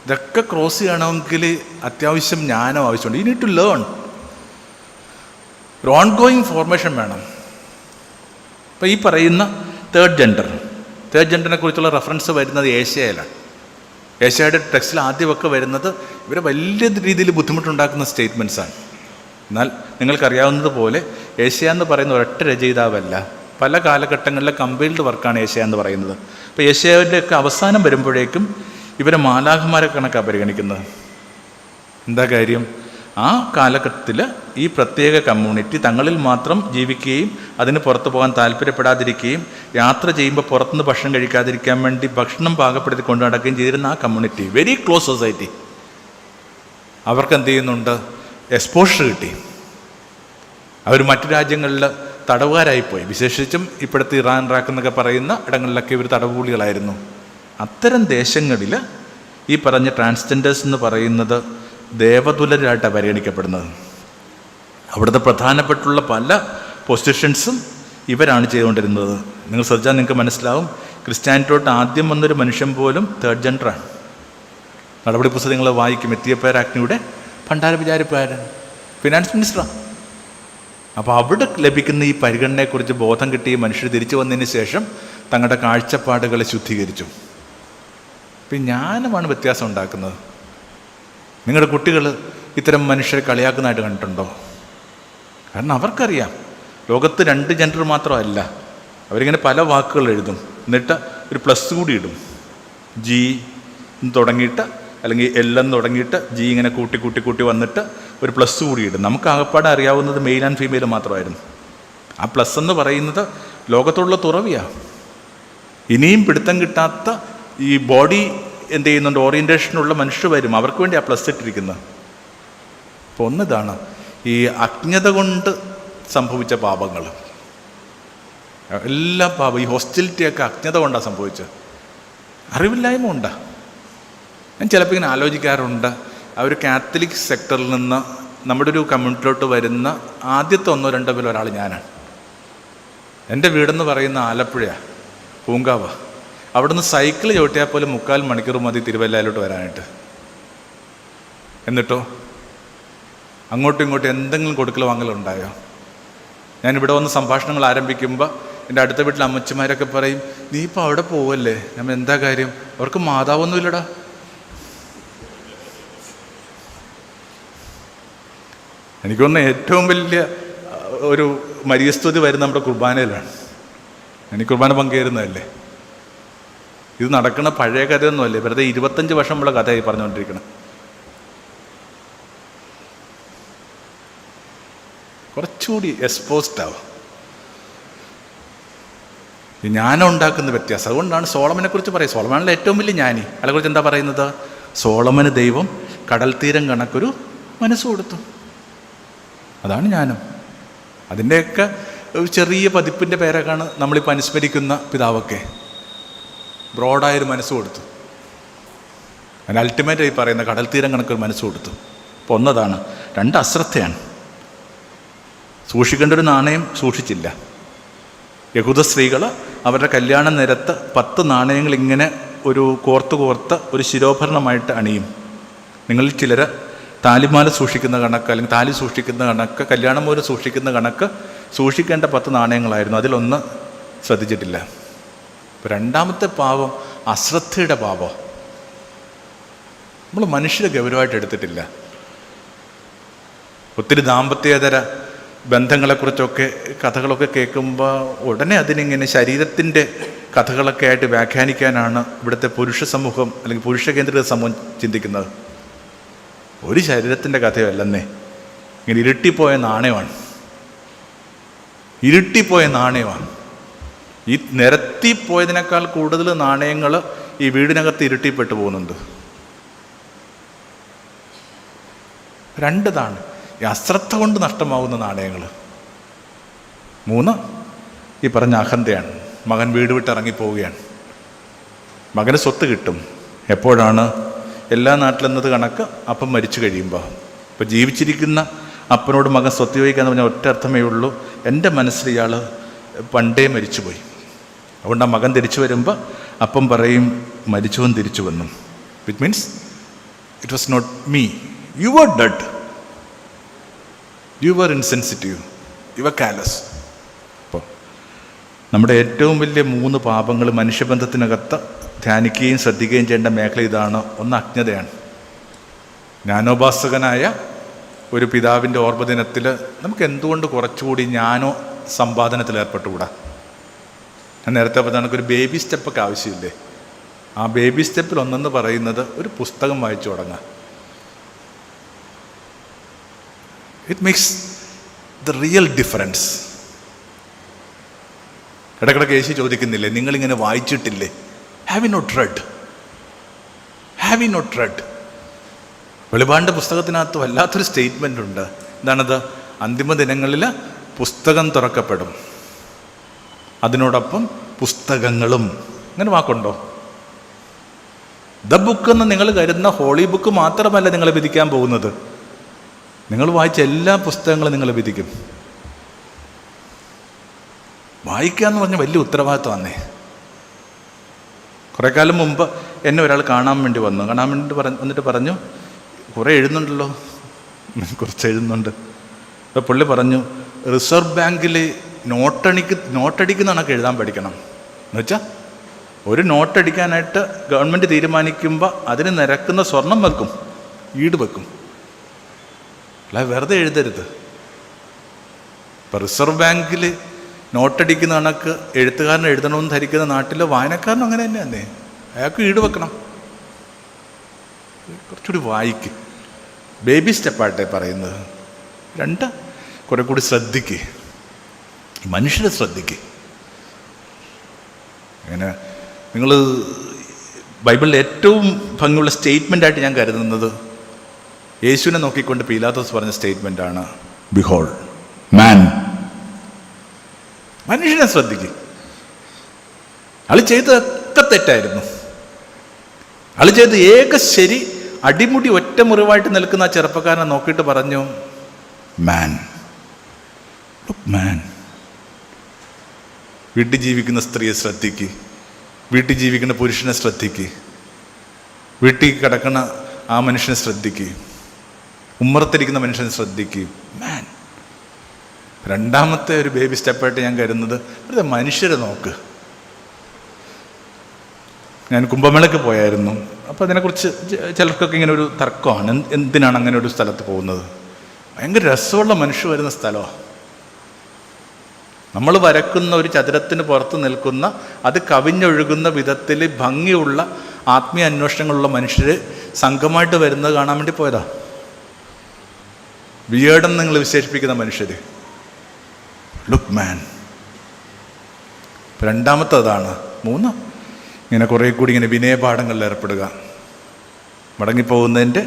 ഇതൊക്കെ ക്രോസ് ചെയ്യണമെങ്കിൽ അത്യാവശ്യം ജ്ഞാനം ആവശ്യമുണ്ട്. You need to learn. ഒരു ഓൺഗോയിങ് ഫോർമേഷൻ വേണം. ഇപ്പോൾ ഈ പറയുന്ന തേർഡ് ജെൻഡറിനെ കുറിച്ചുള്ള റെഫറൻസ് വരുന്നത് ഏഷ്യയിലാണ്. ഏഷ്യയുടെ ടെക്സ്റ്റിൽ ആദ്യമൊക്കെ വരുന്നത് ഇവരെ വലിയ രീതിയിൽ ബുദ്ധിമുട്ടുണ്ടാക്കുന്ന സ്റ്റേറ്റ്മെൻറ്റ്സാണ്. എന്നാൽ നിങ്ങൾക്കറിയാവുന്നതുപോലെ ഏഷ്യ എന്ന് പറയുന്ന ഒരൊറ്റ രചയിതാവല്ല, പല കാലഘട്ടങ്ങളിലെ കമ്പൈൽഡ് വർക്കാണ് ഏഷ്യ എന്ന് പറയുന്നത്. അപ്പോൾ ഏഷ്യയുടെയൊക്കെ അവസാനം വരുമ്പോഴേക്കും ഇവരെ മാലാഖമാരെ കണക്കാണ് പരിഗണിക്കുന്നത്. എന്താ കാര്യം? ആ കാലഘട്ടത്തിൽ ഈ പ്രത്യേക കമ്മ്യൂണിറ്റി തങ്ങളിൽ മാത്രം ജീവിക്കുകയും അതിന് പുറത്തു പോകാൻ താല്പര്യപ്പെടാതിരിക്കുകയും യാത്ര ചെയ്യുമ്പോൾ പുറത്തുനിന്ന് ഭക്ഷണം കഴിക്കാതിരിക്കാൻ വേണ്ടി ഭക്ഷണം പാകപ്പെടുത്തി കൊണ്ടു നടക്കുകയും ചെയ്തിരുന്ന ആ കമ്മ്യൂണിറ്റി, വെരി ക്ലോസ് സൊസൈറ്റി, അവർക്ക് എന്ത് ചെയ്യുന്നുണ്ട്? എക്സ്പോഷർ കിട്ടി. അവർ മറ്റു രാജ്യങ്ങളിൽ തടവുകാരായിപ്പോയി. വിശേഷിച്ചും ഇപ്പോഴത്തെ ഇറാൻ, ഇറാഖ് എന്നൊക്കെ പറയുന്ന ഇടങ്ങളിലൊക്കെ ഇവർ തടവുകൂലികളായിരുന്നു. അത്തരം ദേശങ്ങളിൽ ഈ പറഞ്ഞ ട്രാൻസ്ജെൻഡേഴ്സ് എന്ന് പറയുന്നത് ദേവതുലരായിട്ടാണ് പരിഗണിക്കപ്പെടുന്നത്. അവിടുത്തെ പ്രധാനപ്പെട്ടുള്ള പല പൊസിഷൻസും ഇവരാണ് ചെയ്തുകൊണ്ടിരുന്നത്. നിങ്ങൾ ശ്രദ്ധിച്ചാൽ നിങ്ങൾക്ക് മനസ്സിലാവും, ക്രിസ്ത്യാനിറ്റിയോട്ട് ആദ്യം വന്നൊരു മനുഷ്യൻ പോലും തേർഡ് ജെൻഡറാണ്. നടപടി പുസ്തകങ്ങൾ വായിക്കും. എത്തിയോപ്യ രാജ്ഞിയുടെ ഭണ്ഡാര വിചാരിപ്പാരൻ, ഫിനാൻസ് മിനിസ്റ്ററാണ്. അപ്പോൾ അവിടെ ലഭിക്കുന്ന ഈ പരിഗണനയെക്കുറിച്ച് ബോധം കിട്ടിയ മനുഷ്യർ തിരിച്ചു വന്നതിന് ശേഷം തങ്ങളുടെ കാഴ്ചപ്പാടുകളെ ശുദ്ധീകരിച്ചു. ഇപ്പം ജ്ഞാനമാണ് വ്യത്യാസം ഉണ്ടാക്കുന്നത്. നിങ്ങളുടെ കുട്ടികൾ ഇത്തരം മനുഷ്യരെ കളിയാക്കുന്നതായിട്ട് കണ്ടിട്ടുണ്ടോ? കാരണം അവർക്കറിയാം ലോകത്ത് 2 ജെൻഡർ മാത്രമല്ല. അവരിങ്ങനെ പല വാക്കുകൾ എഴുതും, എന്നിട്ട് ഒരു പ്ലസ് കൂടി ഇടും. ജി എന്ന് തുടങ്ങിയിട്ട് അല്ലെങ്കിൽ എല്ലെന്ന് തുടങ്ങിയിട്ട് ജി ഇങ്ങനെ കൂട്ടി കൂട്ടി കൂട്ടി വന്നിട്ട് ഒരു പ്ലസ് കൂടി ഇടും. നമുക്ക് ആകപ്പാടെ അറിയാവുന്നത് മെയിൽ ആൻഡ് ഫീമെയിൽ മാത്രമായിരുന്നു. ആ പ്ലസ് എന്ന് പറയുന്നത് ലോകത്തുള്ള തുറവിയാണ്. ഇനിയും പിടുത്തം കിട്ടാത്ത ഈ ബോഡി എന്ത് ചെയ്യുന്നുണ്ട്, ഓറിയൻറ്റേഷനുള്ള മനുഷ്യർ വരും, അവർക്ക് വേണ്ടി ആ പ്ലസ് ഇട്ടിരിക്കുന്നത്. അപ്പോൾ ഒന്നിതാണ് ഈ അജ്ഞത കൊണ്ട് സംഭവിച്ച പാപങ്ങൾ. എല്ലാ പാപം, ഈ ഹോസ്റ്റിലിറ്റിയൊക്കെ അജ്ഞത കൊണ്ടാണ് സംഭവിച്ചത്, അറിവില്ലായ്മ ഉണ്ടാ. ഞാൻ ചിലപ്പോൾ ഇങ്ങനെ ആലോചിക്കാറുണ്ട്, ആ ഒരു കാത്തലിക് സെക്ടറിൽ നിന്ന് നമ്മുടെ ഒരു കമ്മ്യൂണിറ്റിയിലോട്ട് വരുന്ന ആദ്യത്തെ 1-2 പേരിൽ ഒരാൾ ഞാനാണ്. എൻ്റെ വീടെന്ന് പറയുന്ന ആലപ്പുഴയാണ്, പൂങ്കാവ. അവിടുന്ന് സൈക്കിൾ ചവിട്ടിയാൽ പോലും 3/4 മണിക്കൂർ മതി തിരുവല്ലയിലോട്ട് വരാനായിട്ട്. എന്നിട്ടോ അങ്ങോട്ടും ഇങ്ങോട്ടും എന്തെങ്കിലും കൊടുക്കൽ വാങ്ങലുണ്ടായോ? ഞാനിവിടെ വന്ന് സംഭാഷണങ്ങൾ ആരംഭിക്കുമ്പോൾ എൻ്റെ അടുത്ത വീട്ടിലെ അമ്മച്ചിമാരൊക്കെ പറയും, നീ ഇപ്പോൾ അവിടെ പോവല്ലേ? നമ്മൾ എന്താ കാര്യം? അവർക്ക് മാതാവൊന്നുമില്ലടാ. എനിക്കൊന്ന് ഏറ്റവും വലിയ ഒരു മരിയസ്തുതി വരുന്ന നമ്മുടെ കുർബാനയിലാണ്. എനിക്ക് കുർബാന പങ്കുചേരുന്നതല്ലേ. ഇത് നടക്കുന്ന പഴയ കഥയൊന്നുമല്ലേ, വെറുതെ 25 വർഷമുള്ള കഥയായി പറഞ്ഞുകൊണ്ടിരിക്കണം. കുറച്ചുകൂടി എക്സ്പോസ്ഡ് ആവും. ഈ ജ്ഞാനം ഉണ്ടാക്കുന്ന വ്യത്യാസം. അതുകൊണ്ടാണ് സോളമനെ കുറിച്ച് പറയുന്നത്. സോളമനാണല്ലോ ഏറ്റവും വലിയ ജ്ഞാനി. അതിനെക്കുറിച്ച് എന്താ പറയുന്നത്? സോളമന് ദൈവം കടൽ തീരം കണക്കൊരു മനസ്സ് കൊടുത്തു. അതാണ് ജ്ഞാനം. അതിൻ്റെയൊക്കെ ഒരു ചെറിയ പതിപ്പിൻ്റെ പേരൊക്കെയാണ് നമ്മളിപ്പോൾ അനുസ്മരിക്കുന്ന പിതാവൊക്കെ. ബ്രോഡായൊരു മനസ്സ് കൊടുത്തു. അതിന് അൾട്ടിമേറ്റായി പറയുന്ന കടൽ തീരം കണക്കൊരു മനസ്സ് കൊടുത്തു. അപ്പോൾ ഒന്നതാണ്. 2 അശ്രദ്ധയാണ്. സൂക്ഷിക്കേണ്ട ഒരു നാണയം സൂക്ഷിച്ചില്ല. യഹൂദ സ്ത്രീകൾ അവരുടെ കല്യാണ നേരത്ത് 10 നാണയങ്ങൾ ഇങ്ങനെ ഒരു കോർത്ത് ഒരു ശിരോഭരണമായിട്ട് അണിയും. നിങ്ങളിൽ ചിലർ താലിമാല സൂക്ഷിക്കുന്ന കണക്ക്, അല്ലെങ്കിൽ താലി സൂക്ഷിക്കുന്ന കണക്ക്, കല്യാണം പോലും സൂക്ഷിക്കുന്ന കണക്ക് സൂക്ഷിക്കേണ്ട 10 നാണയങ്ങളായിരുന്നു. അതിലൊന്ന് ശ്രദ്ധിച്ചിട്ടില്ല. ഇപ്പോൾ രണ്ടാമത്തെ പാപം അശ്രദ്ധയുടെ പാപം. നമ്മൾ മനുഷ്യരെ ഗൗരവമായിട്ട് എടുത്തിട്ടില്ല. ഒത്തിരി ദാമ്പത്യേതര ബന്ധങ്ങളെക്കുറിച്ചൊക്കെ കഥകളൊക്കെ കേൾക്കുമ്പോൾ ഉടനെ അതിനിങ്ങനെ ശരീരത്തിൻ്റെ കഥകളൊക്കെ ആയിട്ട് വ്യാഖ്യാനിക്കാനാണ് ഇവിടുത്തെ പുരുഷ സമൂഹം അല്ലെങ്കിൽ പുരുഷ കേന്ദ്രിത സമൂഹം ചിന്തിക്കുന്നത്. ഒരു ശരീരത്തിൻ്റെ കഥയല്ലെന്നേ, ഇങ്ങനെ ഇരുട്ടിപ്പോയ നാണയമാണ്. ഇരുട്ടിപ്പോയ നാണയമാണ്. ഈ നിരത്തിപ്പോയതിനേക്കാൾ കൂടുതൽ നാണയങ്ങൾ ഈ വീടിനകത്ത് ഇരുട്ടിപ്പെട്ടു പോകുന്നുണ്ട്. രണ്ടതാണ് ഈ അശ്രദ്ധ കൊണ്ട് നഷ്ടമാകുന്ന നാണയങ്ങൾ. 3 ഈ പറഞ്ഞ അഹന്തയാണ്. മകൻ വീട് വിട്ട് ഇറങ്ങിപ്പോവുകയാണ്. മകന് സ്വത്ത് കിട്ടും എപ്പോഴാണ്? എല്ലാ നാട്ടിലെന്നത് കണക്ക് അപ്പം മരിച്ചു കഴിയുമ്പോൾ. ഇപ്പോൾ ജീവിച്ചിരിക്കുന്ന അപ്പനോട് മകൻ സ്വത്ത് ചോദിക്കാന്ന് പറഞ്ഞാൽ ഒറ്റ അർത്ഥമേ ഉള്ളൂ, എൻ്റെ മനസ്സിൽ ഇയാൾ പണ്ടേ മരിച്ചുപോയി. അതുകൊണ്ട് ആ മകൻ തിരിച്ചു വരുമ്പോൾ അപ്പം പറയും മരിച്ചവൻ തിരിച്ചു വന്നു. Which means it was not me, you were dead, you were insensitive, you were callous. അപ്പോൾ നമ്മുടെ ഏറ്റവും വലിയ 3 പാപങ്ങൾ മനുഷ്യബന്ധത്തിനകത്ത് ധ്യാനിക്കുകയും ശ്രദ്ധിക്കുകയും ചെയ്യേണ്ട മേഖല ഇതാണ്. ഒന്ന് അജ്ഞതയാണ്. ജ്ഞാനോപാസകനായ ഒരു പിതാവിൻ്റെ ഓർമ്മദിനത്തിൽ നമുക്ക് എന്തുകൊണ്ട് കുറച്ചുകൂടി ജ്ഞാനോ സമ്പാദനത്തിൽ ഏർപ്പെട്ടുകൂടാ? ഞാൻ നേരത്തെ പറഞ്ഞ നമുക്കൊരു ബേബി സ്റ്റെപ്പൊക്കെ ആവശ്യമില്ലേ? ആ ബേബി സ്റ്റെപ്പിൽ ഒന്നെന്ന് പറയുന്നത് ഒരു പുസ്തകം വായിച്ചു തുടങ്ങുക. It makes the real difference. ഇടയ്ക്കിടയ്ക്ക് യേശു ചോദിക്കുന്നില്ലേ, നിങ്ങളിങ്ങനെ വായിച്ചിട്ടില്ലേ? Have you not read? Have you not read? വെളിപാടിൻ്റെ പുസ്തകത്തിനകത്ത് വല്ലാത്തൊരു സ്റ്റേറ്റ്മെൻ്റ് ഉണ്ട്. എന്താണത്? അന്തിമ ദിനങ്ങളിൽ പുസ്തകം തുറക്കപ്പെടും, അതിനോടൊപ്പം പുസ്തകങ്ങളും. അങ്ങനെ വാക്കുണ്ടോ? ദ ബുക്ക് എന്ന് നിങ്ങൾ കരുതുന്ന ഹോളി ബുക്ക് മാത്രമല്ല നിങ്ങളെ വിധിക്കാൻ പോകുന്നത്. നിങ്ങൾ വായിച്ച എല്ലാ പുസ്തകങ്ങളും നിങ്ങളെ വിധിക്കും. വായിക്കുക എന്ന് പറഞ്ഞാൽ വലിയ ഉത്തരവാദിത്വമാണേ. കുറേ കാലം മുമ്പ് എന്നെ ഒരാൾ കാണാൻ വേണ്ടി വന്നിട്ട് പറഞ്ഞു, കുറേ എഴുതുന്നുണ്ടല്ലോ. കുറച്ച് എഴുതുന്നുണ്ട്. അപ്പോൾ പുള്ളി പറഞ്ഞു, റിസർവ് ബാങ്കിൽ നോട്ടടിക്കുന്ന കണക്ക് എഴുതാൻ പഠിക്കണം. എന്നുവെച്ചാൽ ഒരു നോട്ടടിക്കാനായിട്ട് ഗവൺമെൻറ് തീരുമാനിക്കുമ്പോൾ അതിന് നിരക്കുന്ന സ്വർണം വെക്കും, ഈട് വെക്കും. അല്ല, വെറുതെ എഴുതരുത്. ഇപ്പം റിസർവ് ബാങ്കിൽ നോട്ടടിക്കുന്ന കണക്ക് എഴുത്തുകാരൻ എഴുതണമെന്ന് ധരിക്കുന്ന നാട്ടിലെ വായനക്കാരനും അങ്ങനെ തന്നെയല്ലേ. അയാൾക്ക് ഈട് വെക്കണം. കുറച്ചുകൂടി വായിക്കും. ബേബി സ്റ്റെപ്പായിട്ടേ പറയുന്നത്. 2 കുറെ കൂടി ശ്രദ്ധിക്കുക, മനുഷ്യരെ ശ്രദ്ധിക്കുക. അങ്ങനെ നിങ്ങൾ ബൈബിളിലെ ഏറ്റവും ഭംഗിയുള്ള സ്റ്റേറ്റ്മെൻ്റായിട്ട് ഞാൻ കരുതുന്നത് യേശുവിനെ നോക്കിക്കൊണ്ട് പീലാത്തോസ് പറഞ്ഞ സ്റ്റേറ്റ്മെൻ്റാണ്, ബിഹോൾഡ് മാൻ. മനുഷ്യനെ ശ്രദ്ധിക്കുക. ആൾ ചെയ്തതൊക്കെ തെറ്റായിരുന്നു. ആൾ ചെയ്ത് ഏക ശരി, അടിമുടി ഒറ്റ മുറിവായിട്ട് നിൽക്കുന്ന ആ ചെറുപ്പക്കാരനെ നോക്കിയിട്ട് പറഞ്ഞു, മാൻ, ലുക്ക് മാൻ. വീട്ടിൽ ജീവിക്കുന്ന സ്ത്രീയെ ശ്രദ്ധിക്കുക, വീട്ടിൽ ജീവിക്കുന്ന പുരുഷനെ ശ്രദ്ധിക്കുക, വീട്ടിൽ കിടക്കുന്ന ആ മനുഷ്യനെ ശ്രദ്ധിക്കുക, ഉമ്മറത്തിരിക്കുന്ന മനുഷ്യനെ ശ്രദ്ധിക്കുക. മാൻ. 2ാമത്തെ ഒരു ബേബി സ്റ്റെപ്പായിട്ട് ഞാൻ കരുതുന്നത് വെറുതെ മനുഷ്യരെ നോക്ക്. ഞാൻ കുംഭമേളയ്ക്ക് പോയായിരുന്നു. അപ്പോൾ അതിനെക്കുറിച്ച് ചിലർക്കൊക്കെ ഇങ്ങനെ ഒരു തർക്കമാണ്, എന്തിനാണ് അങ്ങനെ ഒരു സ്ഥലത്ത് പോകുന്നത്. ഭയങ്കര രസമുള്ള മനുഷ്യർ വരുന്ന സ്ഥലമാണ്. നമ്മൾ വരക്കുന്ന ഒരു ചതുരത്തിന് പുറത്ത് നിൽക്കുന്ന, അത് കവിഞ്ഞൊഴുകുന്ന വിധത്തിൽ ഭംഗിയുള്ള ആത്മീയ അന്വേഷണങ്ങളുള്ള മനുഷ്യർ സംഘമായിട്ട് വരുന്നത് കാണാൻ വേണ്ടി പോയതാ. വിയേർഡെന്ന് നിങ്ങൾ വിശേഷിപ്പിക്കുന്ന മനുഷ്യർ. Look man. 2ാമത്തതാണ്. 3 ഇങ്ങനെ കുറേ കൂടി ഇങ്ങനെ വിനയപാഠങ്ങളിൽ ഏർപ്പെടുക. മടങ്ങിപ്പോകുന്നതിൻ്റെ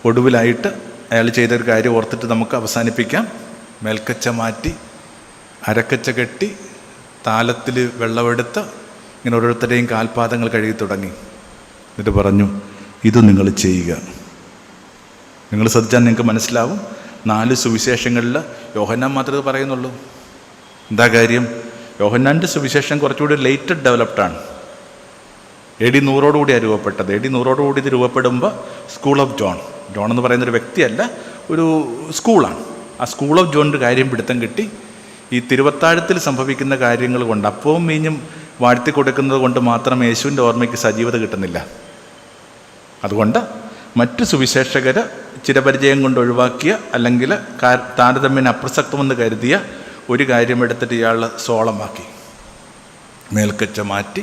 ഒടുവിലായിട്ട് അയാൾ ചെയ്തൊരു കാര്യം ഓർത്തിട്ട് നമുക്ക് അവസാനിപ്പിക്കാം. മേൽക്കച്ച മാറ്റി, അരക്കച്ച കെട്ടി, താലത്തിൽ വെള്ളമെടുത്ത് ഇങ്ങനെ ഓരോരുത്തരുടെയും കാൽപാദങ്ങൾ കഴുകി തുടങ്ങി. എന്നിട്ട് പറഞ്ഞു, ഇത് നിങ്ങൾ ചെയ്യുക. നിങ്ങൾ ശ്രദ്ധിച്ചാൽ നിങ്ങൾക്ക് മനസ്സിലാവും. 4 സുവിശേഷങ്ങളിൽ യോഹന്നാൻ മാത്രമേ പറയുന്നുള്ളൂ. എന്താ കാര്യം? യോഹന്നാൻ്റെ സുവിശേഷം കുറച്ചുകൂടി ലേറ്റഡ് ഡെവലപ്ഡാണ്. AD 100 രൂപപ്പെട്ടത്. AD 100 ഇത് രൂപപ്പെടുമ്പോൾ സ്കൂൾ ഓഫ് ജോൺ, ജോൺ എന്ന് പറയുന്നൊരു വ്യക്തിയല്ല, ഒരു സ്കൂളാണ്. ആ സ്കൂൾ ഓഫ് ജോണിൻ്റെ കാര്യം പിടുത്തം കിട്ടി. ഈ തിരുവത്താഴത്തിൽ സംഭവിക്കുന്ന കാര്യങ്ങൾ കൊണ്ട്, അപ്പവും മീഞ്ഞും വാഴ്ത്തി കൊടുക്കുന്നത് കൊണ്ട് മാത്രം യേശുവിൻ്റെ ഓർമ്മയ്ക്ക് സജീവത കിട്ടുന്നില്ല. അതുകൊണ്ട് മറ്റ് സുവിശേഷകർ ചിരപരിചയം കൊണ്ട് ഒഴിവാക്കിയ, അല്ലെങ്കിൽ താരതമ്യേന അപ്രസക്തമെന്ന് കരുതിയ ഒരു കാര്യം എടുത്തിട്ട് ഇയാൾ സോളമാക്കി. മേൽക്കച്ച മാറ്റി,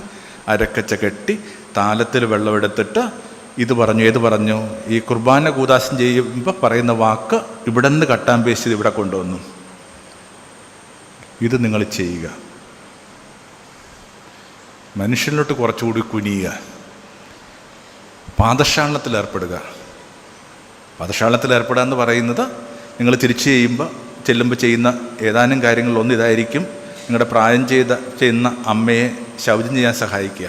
അരക്കച്ച കെട്ടി, താലത്തിൽ വെള്ളമെടുത്തിട്ട് ഇത് പറഞ്ഞു. ഏത് പറഞ്ഞു? ഈ കുർബാന കൂദാശം ചെയ്യുമ്പോൾ പറയുന്ന വാക്ക് ഇവിടെ നിന്ന് കട്ടാൻ പേശി ഇവിടെ കൊണ്ടുവന്നു. ഇത് നിങ്ങൾ ചെയ്യുക. മനുഷ്യനിലോട്ട് കുറച്ചുകൂടി കുനിയുക. പാദക്ഷാളനത്തിൽ ഏർപ്പെടുക. പാദക്ഷാളനത്തിൽ ഏർപ്പെടുക എന്ന് പറയുന്നത്, നിങ്ങൾ തിരിച്ചു ചെല്ലുമ്പോൾ ചെയ്യുന്ന ഏതാനും കാര്യങ്ങളിലൊന്ന് ഇതായിരിക്കും. നിങ്ങളുടെ പ്രായം ചെയ്യുന്ന അമ്മയെ ശൗചം ചെയ്യാൻ സഹായിക്കുക.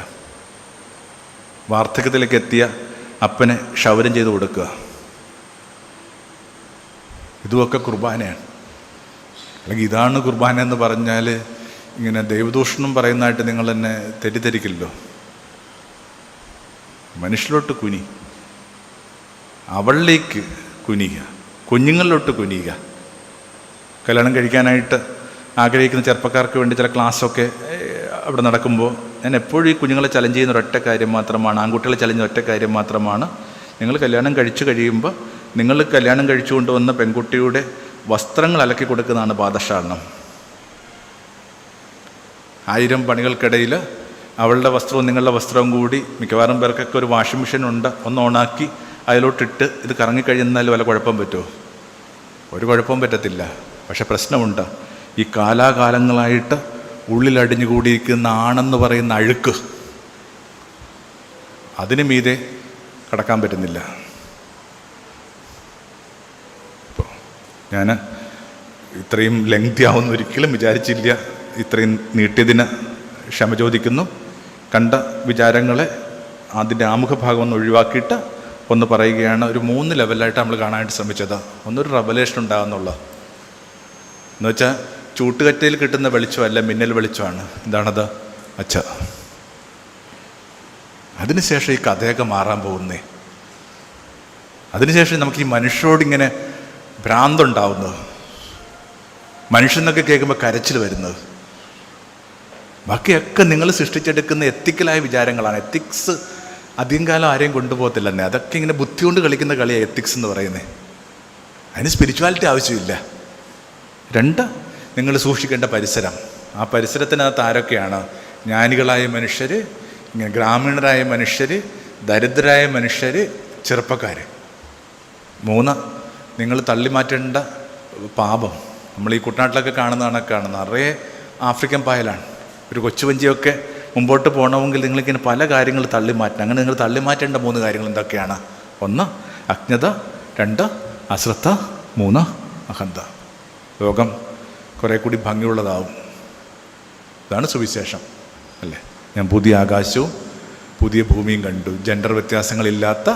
വാർദ്ധക്യത്തിലേക്ക് എത്തിയ അപ്പനെ ക്ഷൗരം ചെയ്ത് കൊടുക്കുക. ഇതുമൊക്കെ കുർബാനയാണ്. അല്ലെങ്കിൽ ഇതാണ് കുർബാന എന്ന് പറഞ്ഞാൽ ഇങ്ങനെ ദൈവദൂഷണം പറയുന്നതായിട്ട് നിങ്ങൾ തന്നെ തെറ്റിദ്ധരിക്കില്ലല്ലോ. മനുഷ്യരിലോട്ട് കുനി, അവളിലേക്ക് കുനിയുക, കുഞ്ഞുങ്ങളിലോട്ട് കുനിയുക. കല്യാണം കഴിക്കാനായിട്ട് ആഗ്രഹിക്കുന്ന ചെറുപ്പക്കാർക്ക് വേണ്ടി ചില ക്ലാസ്സൊക്കെ അവിടെ നടക്കുമ്പോൾ ഞാൻ എപ്പോഴും ഈ കുഞ്ഞുങ്ങളെ ചലഞ്ച് ചെയ്യുന്ന ഒരൊറ്റ കാര്യം മാത്രമാണ്, ആൺകുട്ടികളെ ചലഞ്ച് ചെയ്യുന്ന ഒറ്റ കാര്യം മാത്രമാണ്. നിങ്ങൾ കല്യാണം കഴിച്ചു കഴിയുമ്പോൾ നിങ്ങൾ കല്യാണം കഴിച്ചു കൊണ്ടുവന്ന പെൺകുട്ടിയുടെ വസ്ത്രങ്ങൾ അലക്കി കൊടുക്കുന്നതാണ് പാദക്ഷാളനം. 1000 പണികൾക്കിടയിൽ അവളുടെ വസ്ത്രവും നിങ്ങളുടെ വസ്ത്രവും കൂടി, മിക്കവാറും പേർക്കൊക്കെ ഒരു വാഷിംഗ് മെഷീൻ ഉണ്ട്, ഒന്ന് ഓണാക്കി അതിലോട്ടിട്ട് ഇത് കറങ്ങിക്കഴിഞ്ഞാൽ വല്ല കുഴപ്പം പറ്റുമോ? ഒരു കുഴപ്പവും പറ്റത്തില്ല. പക്ഷെ പ്രശ്നമുണ്ട്. ഈ കാലാകാലങ്ങളായിട്ട് ഉള്ളിലടിഞ്ഞുകൂടിയിരിക്കുന്ന ആണെന്ന് പറയുന്ന അഴുക്ക്, അതിന് മീതെ കടക്കാൻ പറ്റുന്നില്ല. ഇപ്പോൾ ഞാൻ ഇത്രയും ലെങ്തി ആവുമെന്ന് ഒരിക്കലും വിചാരിച്ചില്ല. ഇത്രയും നീട്ടിയതിന് ക്ഷമ ചോദിക്കുന്നു. കണ്ട വിചാരങ്ങളെ അതിൻ്റെ ആമുഖഭാഗം ഒന്ന് ഒഴിവാക്കിയിട്ട് ഒന്ന് പറയുകയാണ്. ഒരു 3 ലെവലായിട്ട് നമ്മൾ കാണാനായിട്ട് ശ്രമിച്ചത്. ഒന്നൊരു റെവലേഷൻ ഉണ്ടാകുന്നുള്ള എന്നുവെച്ചാൽ ചൂട്ടുകറ്റയിൽ കിട്ടുന്ന വെളിച്ചമല്ല, മിന്നൽ വെളിച്ചമാണ്. എന്താണത്? അച്ഛ. അതിനുശേഷം ഈ കഥയൊക്കെ മാറാൻ പോകുന്നേ. അതിനുശേഷം നമുക്ക് ഈ മനുഷ്യരോടിങ്ങനെ ഭ്രാന്തുണ്ടാവുന്നത്, മനുഷ്യനൊക്കെ കേൾക്കുമ്പോൾ കരച്ചിൽ വരുന്നത്. ബാക്കിയൊക്കെ നിങ്ങൾ സൃഷ്ടിച്ചെടുക്കുന്ന എത്തിക്കലായ വിചാരങ്ങളാണ്. എത്തിക്സ് അധികം കാലം ആരെയും കൊണ്ടുപോകത്തില്ല തന്നെ. അതൊക്കെ ഇങ്ങനെ ബുദ്ധി കൊണ്ട് കളിക്കുന്ന കളിയാണ് എത്തിക്സ് എന്ന് പറയുന്നത്. അതിന് സ്പിരിച്വാലിറ്റി ആവശ്യമില്ല. 2, നിങ്ങൾ സൂക്ഷിക്കേണ്ട പരിസരം. ആ പരിസരത്തിനകത്ത് ആരൊക്കെയാണ്? ജ്ഞാനികളായ മനുഷ്യർ, ഇങ്ങനെ ഗ്രാമീണരായ മനുഷ്യർ, ദരിദ്രരായ മനുഷ്യർ, ചെറുപ്പക്കാർ. 3, നിങ്ങൾ തള്ളിമാറ്റേണ്ട പാപം. നമ്മൾ ഈ കുട്ടനാട്ടിലൊക്കെ കാണുന്നതാണ് നിറയെ ആഫ്രിക്കൻ പായലാണ്. ഒരു കൊച്ചുവഞ്ചിയൊക്കെ മുമ്പോട്ട് പോകണമെങ്കിൽ നിങ്ങളിങ്ങനെ പല കാര്യങ്ങൾ തള്ളിമാറ്റണം. അങ്ങനെ നിങ്ങൾ തള്ളിമാറ്റേണ്ട 3 കാര്യങ്ങൾ എന്തൊക്കെയാണ്? 1, അജ്ഞത. 2, അശ്രദ്ധ. 3, അഹന്ത. ലോകം കുറേ കൂടി ഭംഗിയുള്ളതാവും. ഇതാണ് സുവിശേഷം അല്ലേ? ഞാൻ പുതിയ ആകാശവും പുതിയ ഭൂമിയും കണ്ടു. ജെൻഡർ വ്യത്യാസങ്ങളില്ലാത്ത,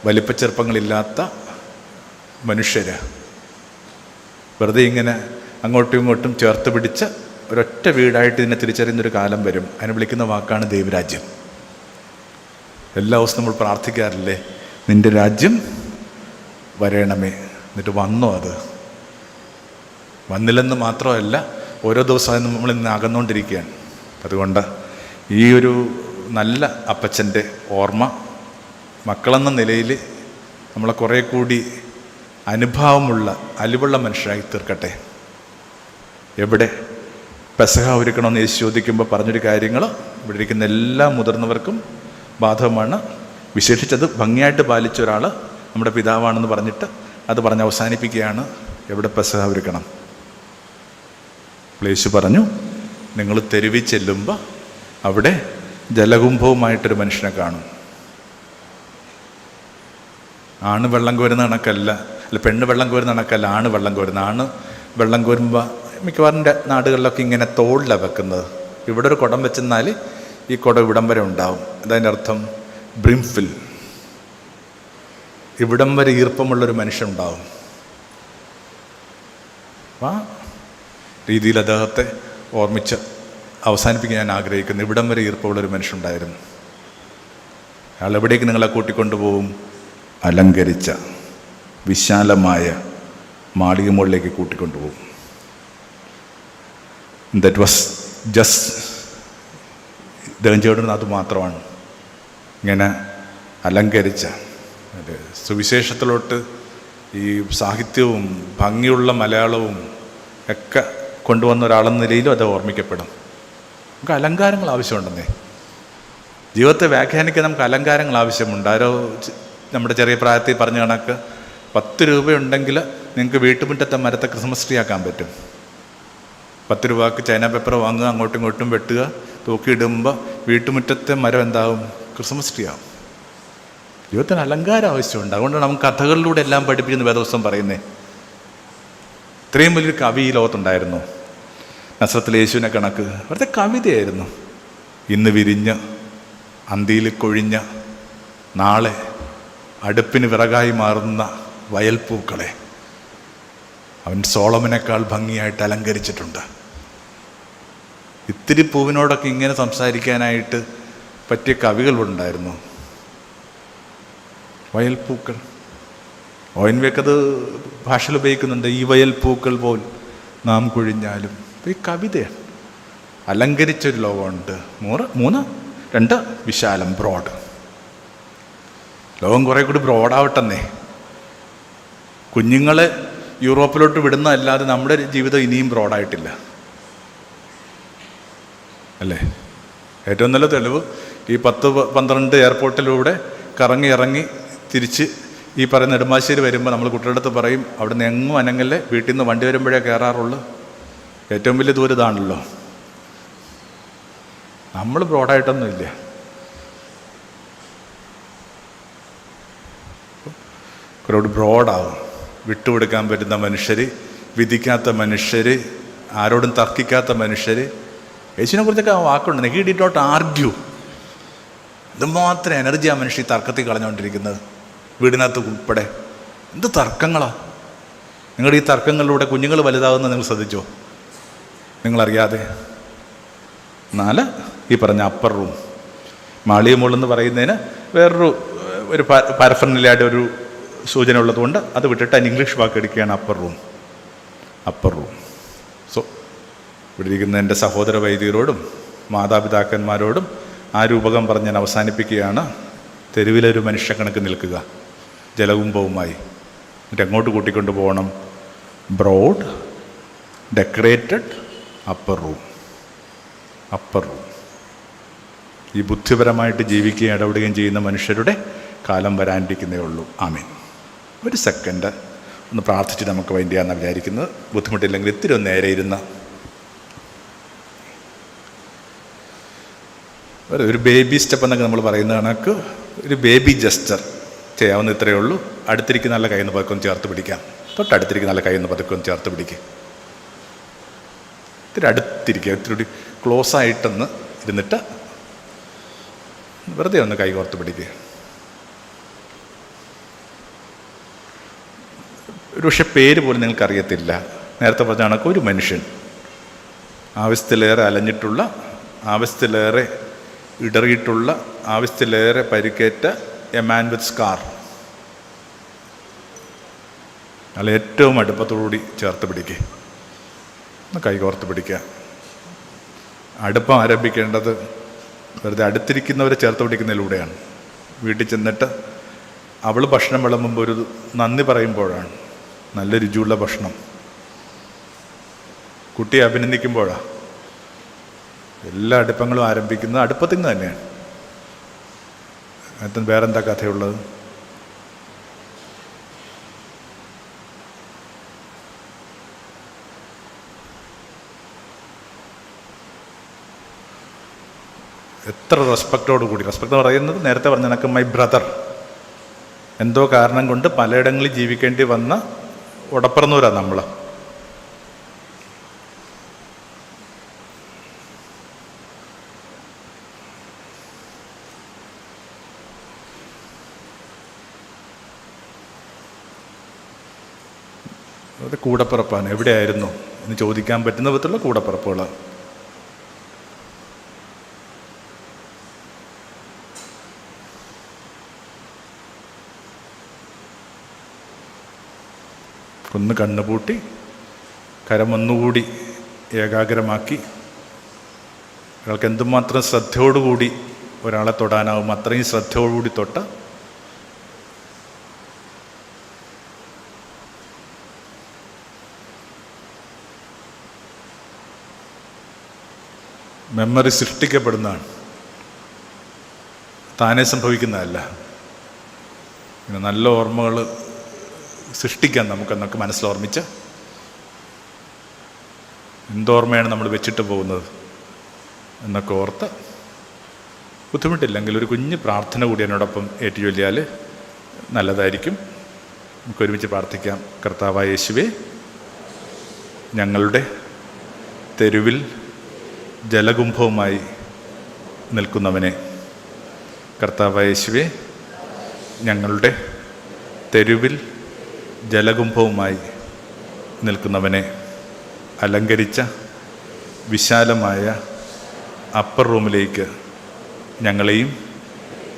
വലിപ്പച്ചെറുപ്പങ്ങളില്ലാത്ത മനുഷ്യർ വെറുതെ ഇങ്ങനെ അങ്ങോട്ടും ഇങ്ങോട്ടും ചേർത്ത് പിടിച്ച് ഒരൊറ്റ വീടായിട്ട് ഇതിനെ തിരിച്ചറിയുന്നൊരു കാലം വരും. അതിനെ വിളിക്കുന്ന വാക്കാണ് ദൈവരാജ്യം. എല്ലാ ദിവസവും നമ്മൾ പ്രാർത്ഥിക്കാറില്ലേ? നിൻ്റെ രാജ്യം വരേണമേ. എന്നിട്ട് വന്നോ? അത് വന്നില്ലെന്ന് മാത്രമല്ല, ഓരോ ദിവസവും നമ്മൾ ഇന്ന് അകന്നുകൊണ്ടിരിക്കുകയാണ്. അതുകൊണ്ട് ഈ ഒരു നല്ല അപ്പച്ചൻ്റെ ഓർമ്മ മക്കളെന്ന നിലയിൽ നമ്മളെ കുറേ കൂടി അനുഭാവമുള്ള, അലിവുള്ള മനുഷ്യരായി തീർക്കട്ടെ. എവിടെ പെസഹ ഒരുക്കണമെന്ന് യേശു ചോദിക്കുമ്പോൾ പറഞ്ഞൊരു കാര്യങ്ങൾ ഇവിടെ ഇരിക്കുന്ന എല്ലാ മുതിർന്നവർക്കും ബാധകമാണ്. വിശേഷിച്ചത് ഭംഗിയായിട്ട് പാലിച്ച ഒരാൾ നമ്മുടെ പിതാവാണെന്ന് പറഞ്ഞിട്ട് അത് പറഞ്ഞ് അവസാനിപ്പിക്കുകയാണ്. എവിടെ പെസഹ ഒരുക്കണം? യേശു പറഞ്ഞു, നിങ്ങൾ തെരുവിൽ ചെല്ലുമ്പോൾ അവിടെ ജലകുംഭവുമായിട്ടൊരു മനുഷ്യനെ കാണും. ആണ് വെള്ളം കോരുന്ന കണക്കല്ല, പെണ്ണ് വെള്ളം കോരുന്ന കണക്കല്ല, ആണ് വെള്ളം കോരുന്ന. ആണ് വെള്ളം കോരുമ്പോൾ മിക്കവാറും നാടുകളിലൊക്കെ ഇങ്ങനെ തോളിലാണ് വെക്കുന്നത്. ഇവിടെ ഒരു കുടം വെച്ചെന്നാൽ ഈ കുടം ഇവിടം വരെ ഉണ്ടാവും. അതതിൻ്റെ അർത്ഥം ബ്രിംഫിൽ, ഇവിടം വരെ ഈർപ്പമുള്ളൊരു മനുഷ്യൻ ഉണ്ടാവും. ആ രീതിയിൽ അദ്ദേഹത്തെ ഓർമ്മിച്ച് അവസാനിപ്പിക്കാൻ ഞാൻ ആഗ്രഹിക്കുന്നു. ഇവിടം വരെ ഈർപ്പമുള്ളൊരു മനുഷ്യനുണ്ടായിരുന്നു. അയാൾ എവിടേക്ക് നിങ്ങളെ കൂട്ടിക്കൊണ്ടുപോകും? അലങ്കരിച്ച വിശാലമായ മാളിക മുകളിലേക്ക് കൂട്ടിക്കൊണ്ടുപോകും. ദാറ്റ് വാസ് ജസ്റ്റ് ദേവഞ്ചേട്ടൻ. അത് മാത്രമാണ് ഇങ്ങനെ അലങ്കരിച്ച സുവിശേഷത്തിലോട്ട് ഈ സാഹിത്യവും ഭംഗിയുള്ള മലയാളവും ഒക്കെ കൊണ്ടുവന്ന ഒരാളെന്ന നിലയിലും അത് ഓർമ്മിക്കപ്പെടും. നമുക്ക് അലങ്കാരങ്ങൾ ആവശ്യമുണ്ടെന്നേ. ജീവിതത്തെ വ്യാഖ്യാനിക്കാൻ നമുക്ക് അലങ്കാരങ്ങൾ ആവശ്യമുണ്ട്. ആരോ നമ്മുടെ ചെറിയ പ്രായത്തിൽ പറഞ്ഞ കണക്ക് 10 രൂപയുണ്ടെങ്കിൽ നിങ്ങൾക്ക് വീട്ടുമുറ്റത്തെ മരത്തെ ക്രിസ്മസ് ട്രീ ആക്കാൻ പറ്റും. 10 രൂപക്ക് ചൈന പേപ്പർ വാങ്ങുക, അങ്ങോട്ടും ഇങ്ങോട്ടും വെട്ടുക, തൂക്കിയിടുമ്പോൾ വീട്ടുമുറ്റത്തെ മരം എന്താവും? ക്രിസ്മസ് ട്രീ ആവും. ജീവിതത്തിന് അലങ്കാരം ആവശ്യമുണ്ട്. അതുകൊണ്ടാണ് നമുക്ക് കഥകളിലൂടെ എല്ലാം പഠിപ്പിക്കുന്ന വേദപുസ്തകം പറയുന്നേ. ഇത്രയും വലിയൊരു കവി ഈ ലോകത്തുണ്ടായിരുന്നു. നസ്രത്തിലെ യേശുവിനെ കണക്ക് അവിടുത്തെ കവിതയായിരുന്നു. ഇന്ന് വിരിഞ്ഞ് അന്തിയിൽ കൊഴിഞ്ഞ നാളെ അടുപ്പിന് വിറകായി മാറുന്ന വയൽപ്പൂക്കളെ അവൻ സോളമനേക്കാൾ ഭംഗിയായിട്ട് അലങ്കരിച്ചിട്ടുണ്ട്. ഇത്തിരി പൂവിനോടൊക്കെ ഇങ്ങനെ സംസാരിക്കാനായിട്ട് പറ്റിയ കവികളുണ്ടായിരുന്നു. വയൽപ്പൂക്കൾ. ഓയൻവേക്കത് ഭാഷയിൽ ഉപയോഗിക്കുന്നുണ്ട്. ഈ വയൽപ്പൂക്കൾ പോൽ നാം കൊഴിഞ്ഞാലും. ഈ കവിതയാണ്. അലങ്കരിച്ചൊരു ലോകമുണ്ട്. 2 വിശാലം, ബ്രോഡ്. ലോകം കുറേ കൂടി ബ്രോഡാവട്ടെന്നേ. കുഞ്ഞുങ്ങളെ യൂറോപ്പിലോട്ട് വിടുന്ന അല്ലാതെ നമ്മുടെ ജീവിതം ഇനിയും ബ്രോഡായിട്ടില്ല അല്ലേ? ഏറ്റവും നല്ല തെളിവ് ഈ 10-12 എയർപോർട്ടിലൂടെ കറങ്ങി ഇറങ്ങി തിരിച്ച് ഈ പറയുന്ന നെടുമ്പാശ്ശേരി വരുമ്പോൾ നമ്മൾ കുട്ടികളുടെ അടുത്ത് പറയും, അവിടെ നിന്ന് എങ്ങും അനങ്ങല്ലേ, വീട്ടിൽ നിന്ന് വണ്ടി വരുമ്പോഴേ കയറാറുള്ളൂ. ഏറ്റവും വലിയ ദൂരം ഇതാണല്ലോ. നമ്മൾ ബ്രോഡായിട്ടൊന്നും ഇല്ല. കുറേ ബ്രോഡാവും. വിട്ടുകൊടുക്കാൻ പറ്റുന്ന മനുഷ്യർ, വിധിക്കാത്ത മനുഷ്യർ, ആരോടും തർക്കിക്കാത്ത മനുഷ്യർ. യേശുവിനെ കുറിച്ചൊക്കെ ആ വാക്കുണ്ട്, ഹി ഡിഡ് നോട്ട് ആർഗ്യൂ. എന്തുമാത്രം എനർജി ആ മനുഷ്യ ഈ തർക്കത്തിൽ കളഞ്ഞുകൊണ്ടിരിക്കുന്നത്, വീടിനകത്ത് ഉൾപ്പെടെ. എന്ത് തർക്കങ്ങളാണ്! നിങ്ങളുടെ ഈ തർക്കങ്ങളിലൂടെ കുഞ്ഞുങ്ങൾ വലുതാകുന്നത് നിങ്ങൾ ശ്രദ്ധിച്ചോ? നിങ്ങളറിയാതെ. 4 ഈ പറഞ്ഞ അപ്പർ റൂം. മാളിക മുകളെന്ന് പറയുന്നതിന് വേറൊരു പാരഫർണലിയായിട്ട് ഒരു സൂചന ഉള്ളതുകൊണ്ട് അത് വിട്ടിട്ട് അതിന് ഇംഗ്ലീഷ് വാക്ക് എടുക്കുകയാണ് upper room. Upper room. So ഇവിടെ ഇരിക്കുന്ന എൻ്റെ സഹോദര വൈദികരോടും മാതാപിതാക്കന്മാരോടും ആ രൂപകം പറഞ്ഞ് ഞാൻ അവസാനിപ്പിക്കുകയാണ്. തെരുവിലൊരു മനുഷ്യക്കണക്ക് നിൽക്കുക, ജലകുംഭവുമായി. എന്നിട്ട് എങ്ങോട്ട് കൂട്ടിക്കൊണ്ടു പോകണം? Broad decorated upper room. Upper room. ഈ ബുദ്ധിപരമായിട്ട് ജീവിക്കുകയും ഇടപെടുകയും ചെയ്യുന്ന മനുഷ്യരുടെ കാലം വരാനിരിക്കുന്നേ ഉള്ളൂ. ആമീൻ. ഒരു സെക്കൻഡ് ഒന്ന് പ്രാർത്ഥിച്ച് നമുക്ക് വൈൻഡ് ചെയ്യാമെന്നാണ് വിചാരിക്കുന്നത്. ബുദ്ധിമുട്ടില്ലെങ്കിൽ ഇത്തിരി ഒന്ന് നേരെ ഇരുന്ന ഒരു ബേബി സ്റ്റെപ്പ് എന്നൊക്കെ നമ്മൾ പറയുന്ന കണക്ക് ഒരു ബേബി ജസ്റ്റർ ചെയ്യാവുന്ന ഇത്രയേ ഉള്ളൂ. അടുത്തിരിക്കുന്ന നല്ല കൈ ഒന്ന് പതുക്കെ ചേർത്ത് പിടിക്കാം. തൊട്ടടുത്തിരിക്കുന്ന നല്ല കൈ ഒന്ന് പതുക്കെ ഒന്ന് ചേർത്ത് പിടിക്കുക. ഇത്തിരി അടുത്തിരിക്കുക, ഇത്തിരി ക്ലോസ് ആയിട്ടൊന്ന് ഇരുന്നിട്ട് വെറുതെ ഒന്ന് കൈ കോർത്ത് പിടിക്കുക. ഒരു പക്ഷേ പേര് പോലും നിങ്ങൾക്കറിയത്തില്ല. നേരത്തെ പറഞ്ഞ കണക്ക് ഒരു മനുഷ്യൻ, ആവശ്യത്തിലേറെ അലഞ്ഞിട്ടുള്ള, ആവശ്യത്തിലേറെ ഇടറിയിട്ടുള്ള, ആവശ്യത്തിലേറെ പരിക്കേറ്റ എ മാൻ വിത്ത് സ്കാർ. അല്ല, ഏറ്റവും അടുപ്പത്തോടുകൂടി ചേർത്ത് പിടിക്കുക. ഒന്ന് കൈ കോർത്ത് പിടിക്കുക. അടുപ്പം ആരംഭിക്കേണ്ടത് വെറുതെ അടുത്തിരിക്കുന്നവരെ ചേർത്ത് പിടിക്കുന്നതിലൂടെയാണ്. വീട്ടിൽ ചെന്നിട്ട് അവൾ ഭക്ഷണം വിളമ്പുമ്പോൾ ഒരു നന്ദി പറയുമ്പോഴാണ്. നല്ല രുചിയുള്ള ഭക്ഷണം. കുട്ടിയെ അഭിനന്ദിക്കുമ്പോഴാണ്. എല്ലാ അടുപ്പങ്ങളും ആരംഭിക്കുന്നത് അടുപ്പത്തിൽ നിന്ന് തന്നെയാണ്. അതിന് വേറെന്താ കഥയുള്ളത്? എത്ര റെസ്പെക്റ്റോട് കൂടി. റെസ്പെക്റ്റ് പറയുന്നത് നേരത്തെ പറഞ്ഞ കണക്ക് മൈ ബ്രദർ. എന്തോ കാരണം കൊണ്ട് പലയിടങ്ങളിൽ ജീവിക്കേണ്ടി വന്ന ഉടപ്പിറന്നവരാണ് നമ്മൾ. അത് കൂടപ്പിറപ്പാണ്. എവിടെയായിരുന്നു എന്ന് ചോദിക്കാൻ പറ്റുന്ന വിധത്തിലുള്ള കൂടപ്പിറപ്പുകൾ. ഒന്ന് കണ്ണുപൂട്ടി കരം ഒന്നുകൂടി ഏകാഗ്രമാക്കി ഒരാൾക്ക് എന്തുമാത്രം ശ്രദ്ധയോടുകൂടി ഒരാളെ തൊടാനാവും അത്രയും ശ്രദ്ധയോടുകൂടി തൊട്ട മെമ്മറി സൃഷ്ടിക്കപ്പെടുന്നതാണ്, താനെ സംഭവിക്കുന്നതല്ല. ഇങ്ങനെ നല്ല ഓർമ്മകൾ സൃഷ്ടിക്കാൻ നമുക്കെന്നൊക്കെ മനസ്സിലോർമ്മിച്ച് എന്തോർമ്മയാണ് നമ്മൾ വെച്ചിട്ട് പോകുന്നത് എന്നൊക്കെ ഓർത്ത് ബുദ്ധിമുട്ടില്ലെങ്കിൽ ഒരു കുഞ്ഞ് പ്രാർത്ഥന കൂടി എന്നോടൊപ്പം ഏറ്റുചൊല്ലിയാൽ നല്ലതായിരിക്കും. നമുക്ക് ഒരുമിച്ച് പ്രാർത്ഥിക്കാം. കർത്താവായ യേശുവേ, ഞങ്ങളുടെ തെരുവിൽ ജലകുംഭവുമായി നിൽക്കുന്നവനെ. കർത്താവായ യേശുവേ, ഞങ്ങളുടെ തെരുവിൽ ജലകുംഭവുമായി നിൽക്കുന്നവനെ, അലങ്കരിച്ച വിശാലമായ അപ്പർ റൂമിലേക്ക് ഞങ്ങളെയും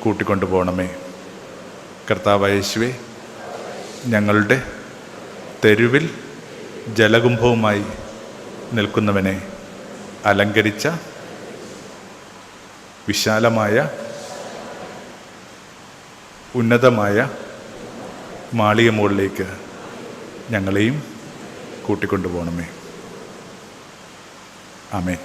കൂട്ടിക്കൊണ്ടു പോകണമേ. കർത്താവായ യേശുവേ, ഞങ്ങളുടെ തെരുവിൽ ജലകുംഭവുമായി നിൽക്കുന്നവനെ, അലങ്കരിച്ച വിശാലമായ ഉന്നതമായ മാളിക മുകളിലേക്ക് ഞങ്ങളെയും കൂട്ടിക്കൊണ്ടു പോകണമേ. ആമേൻ.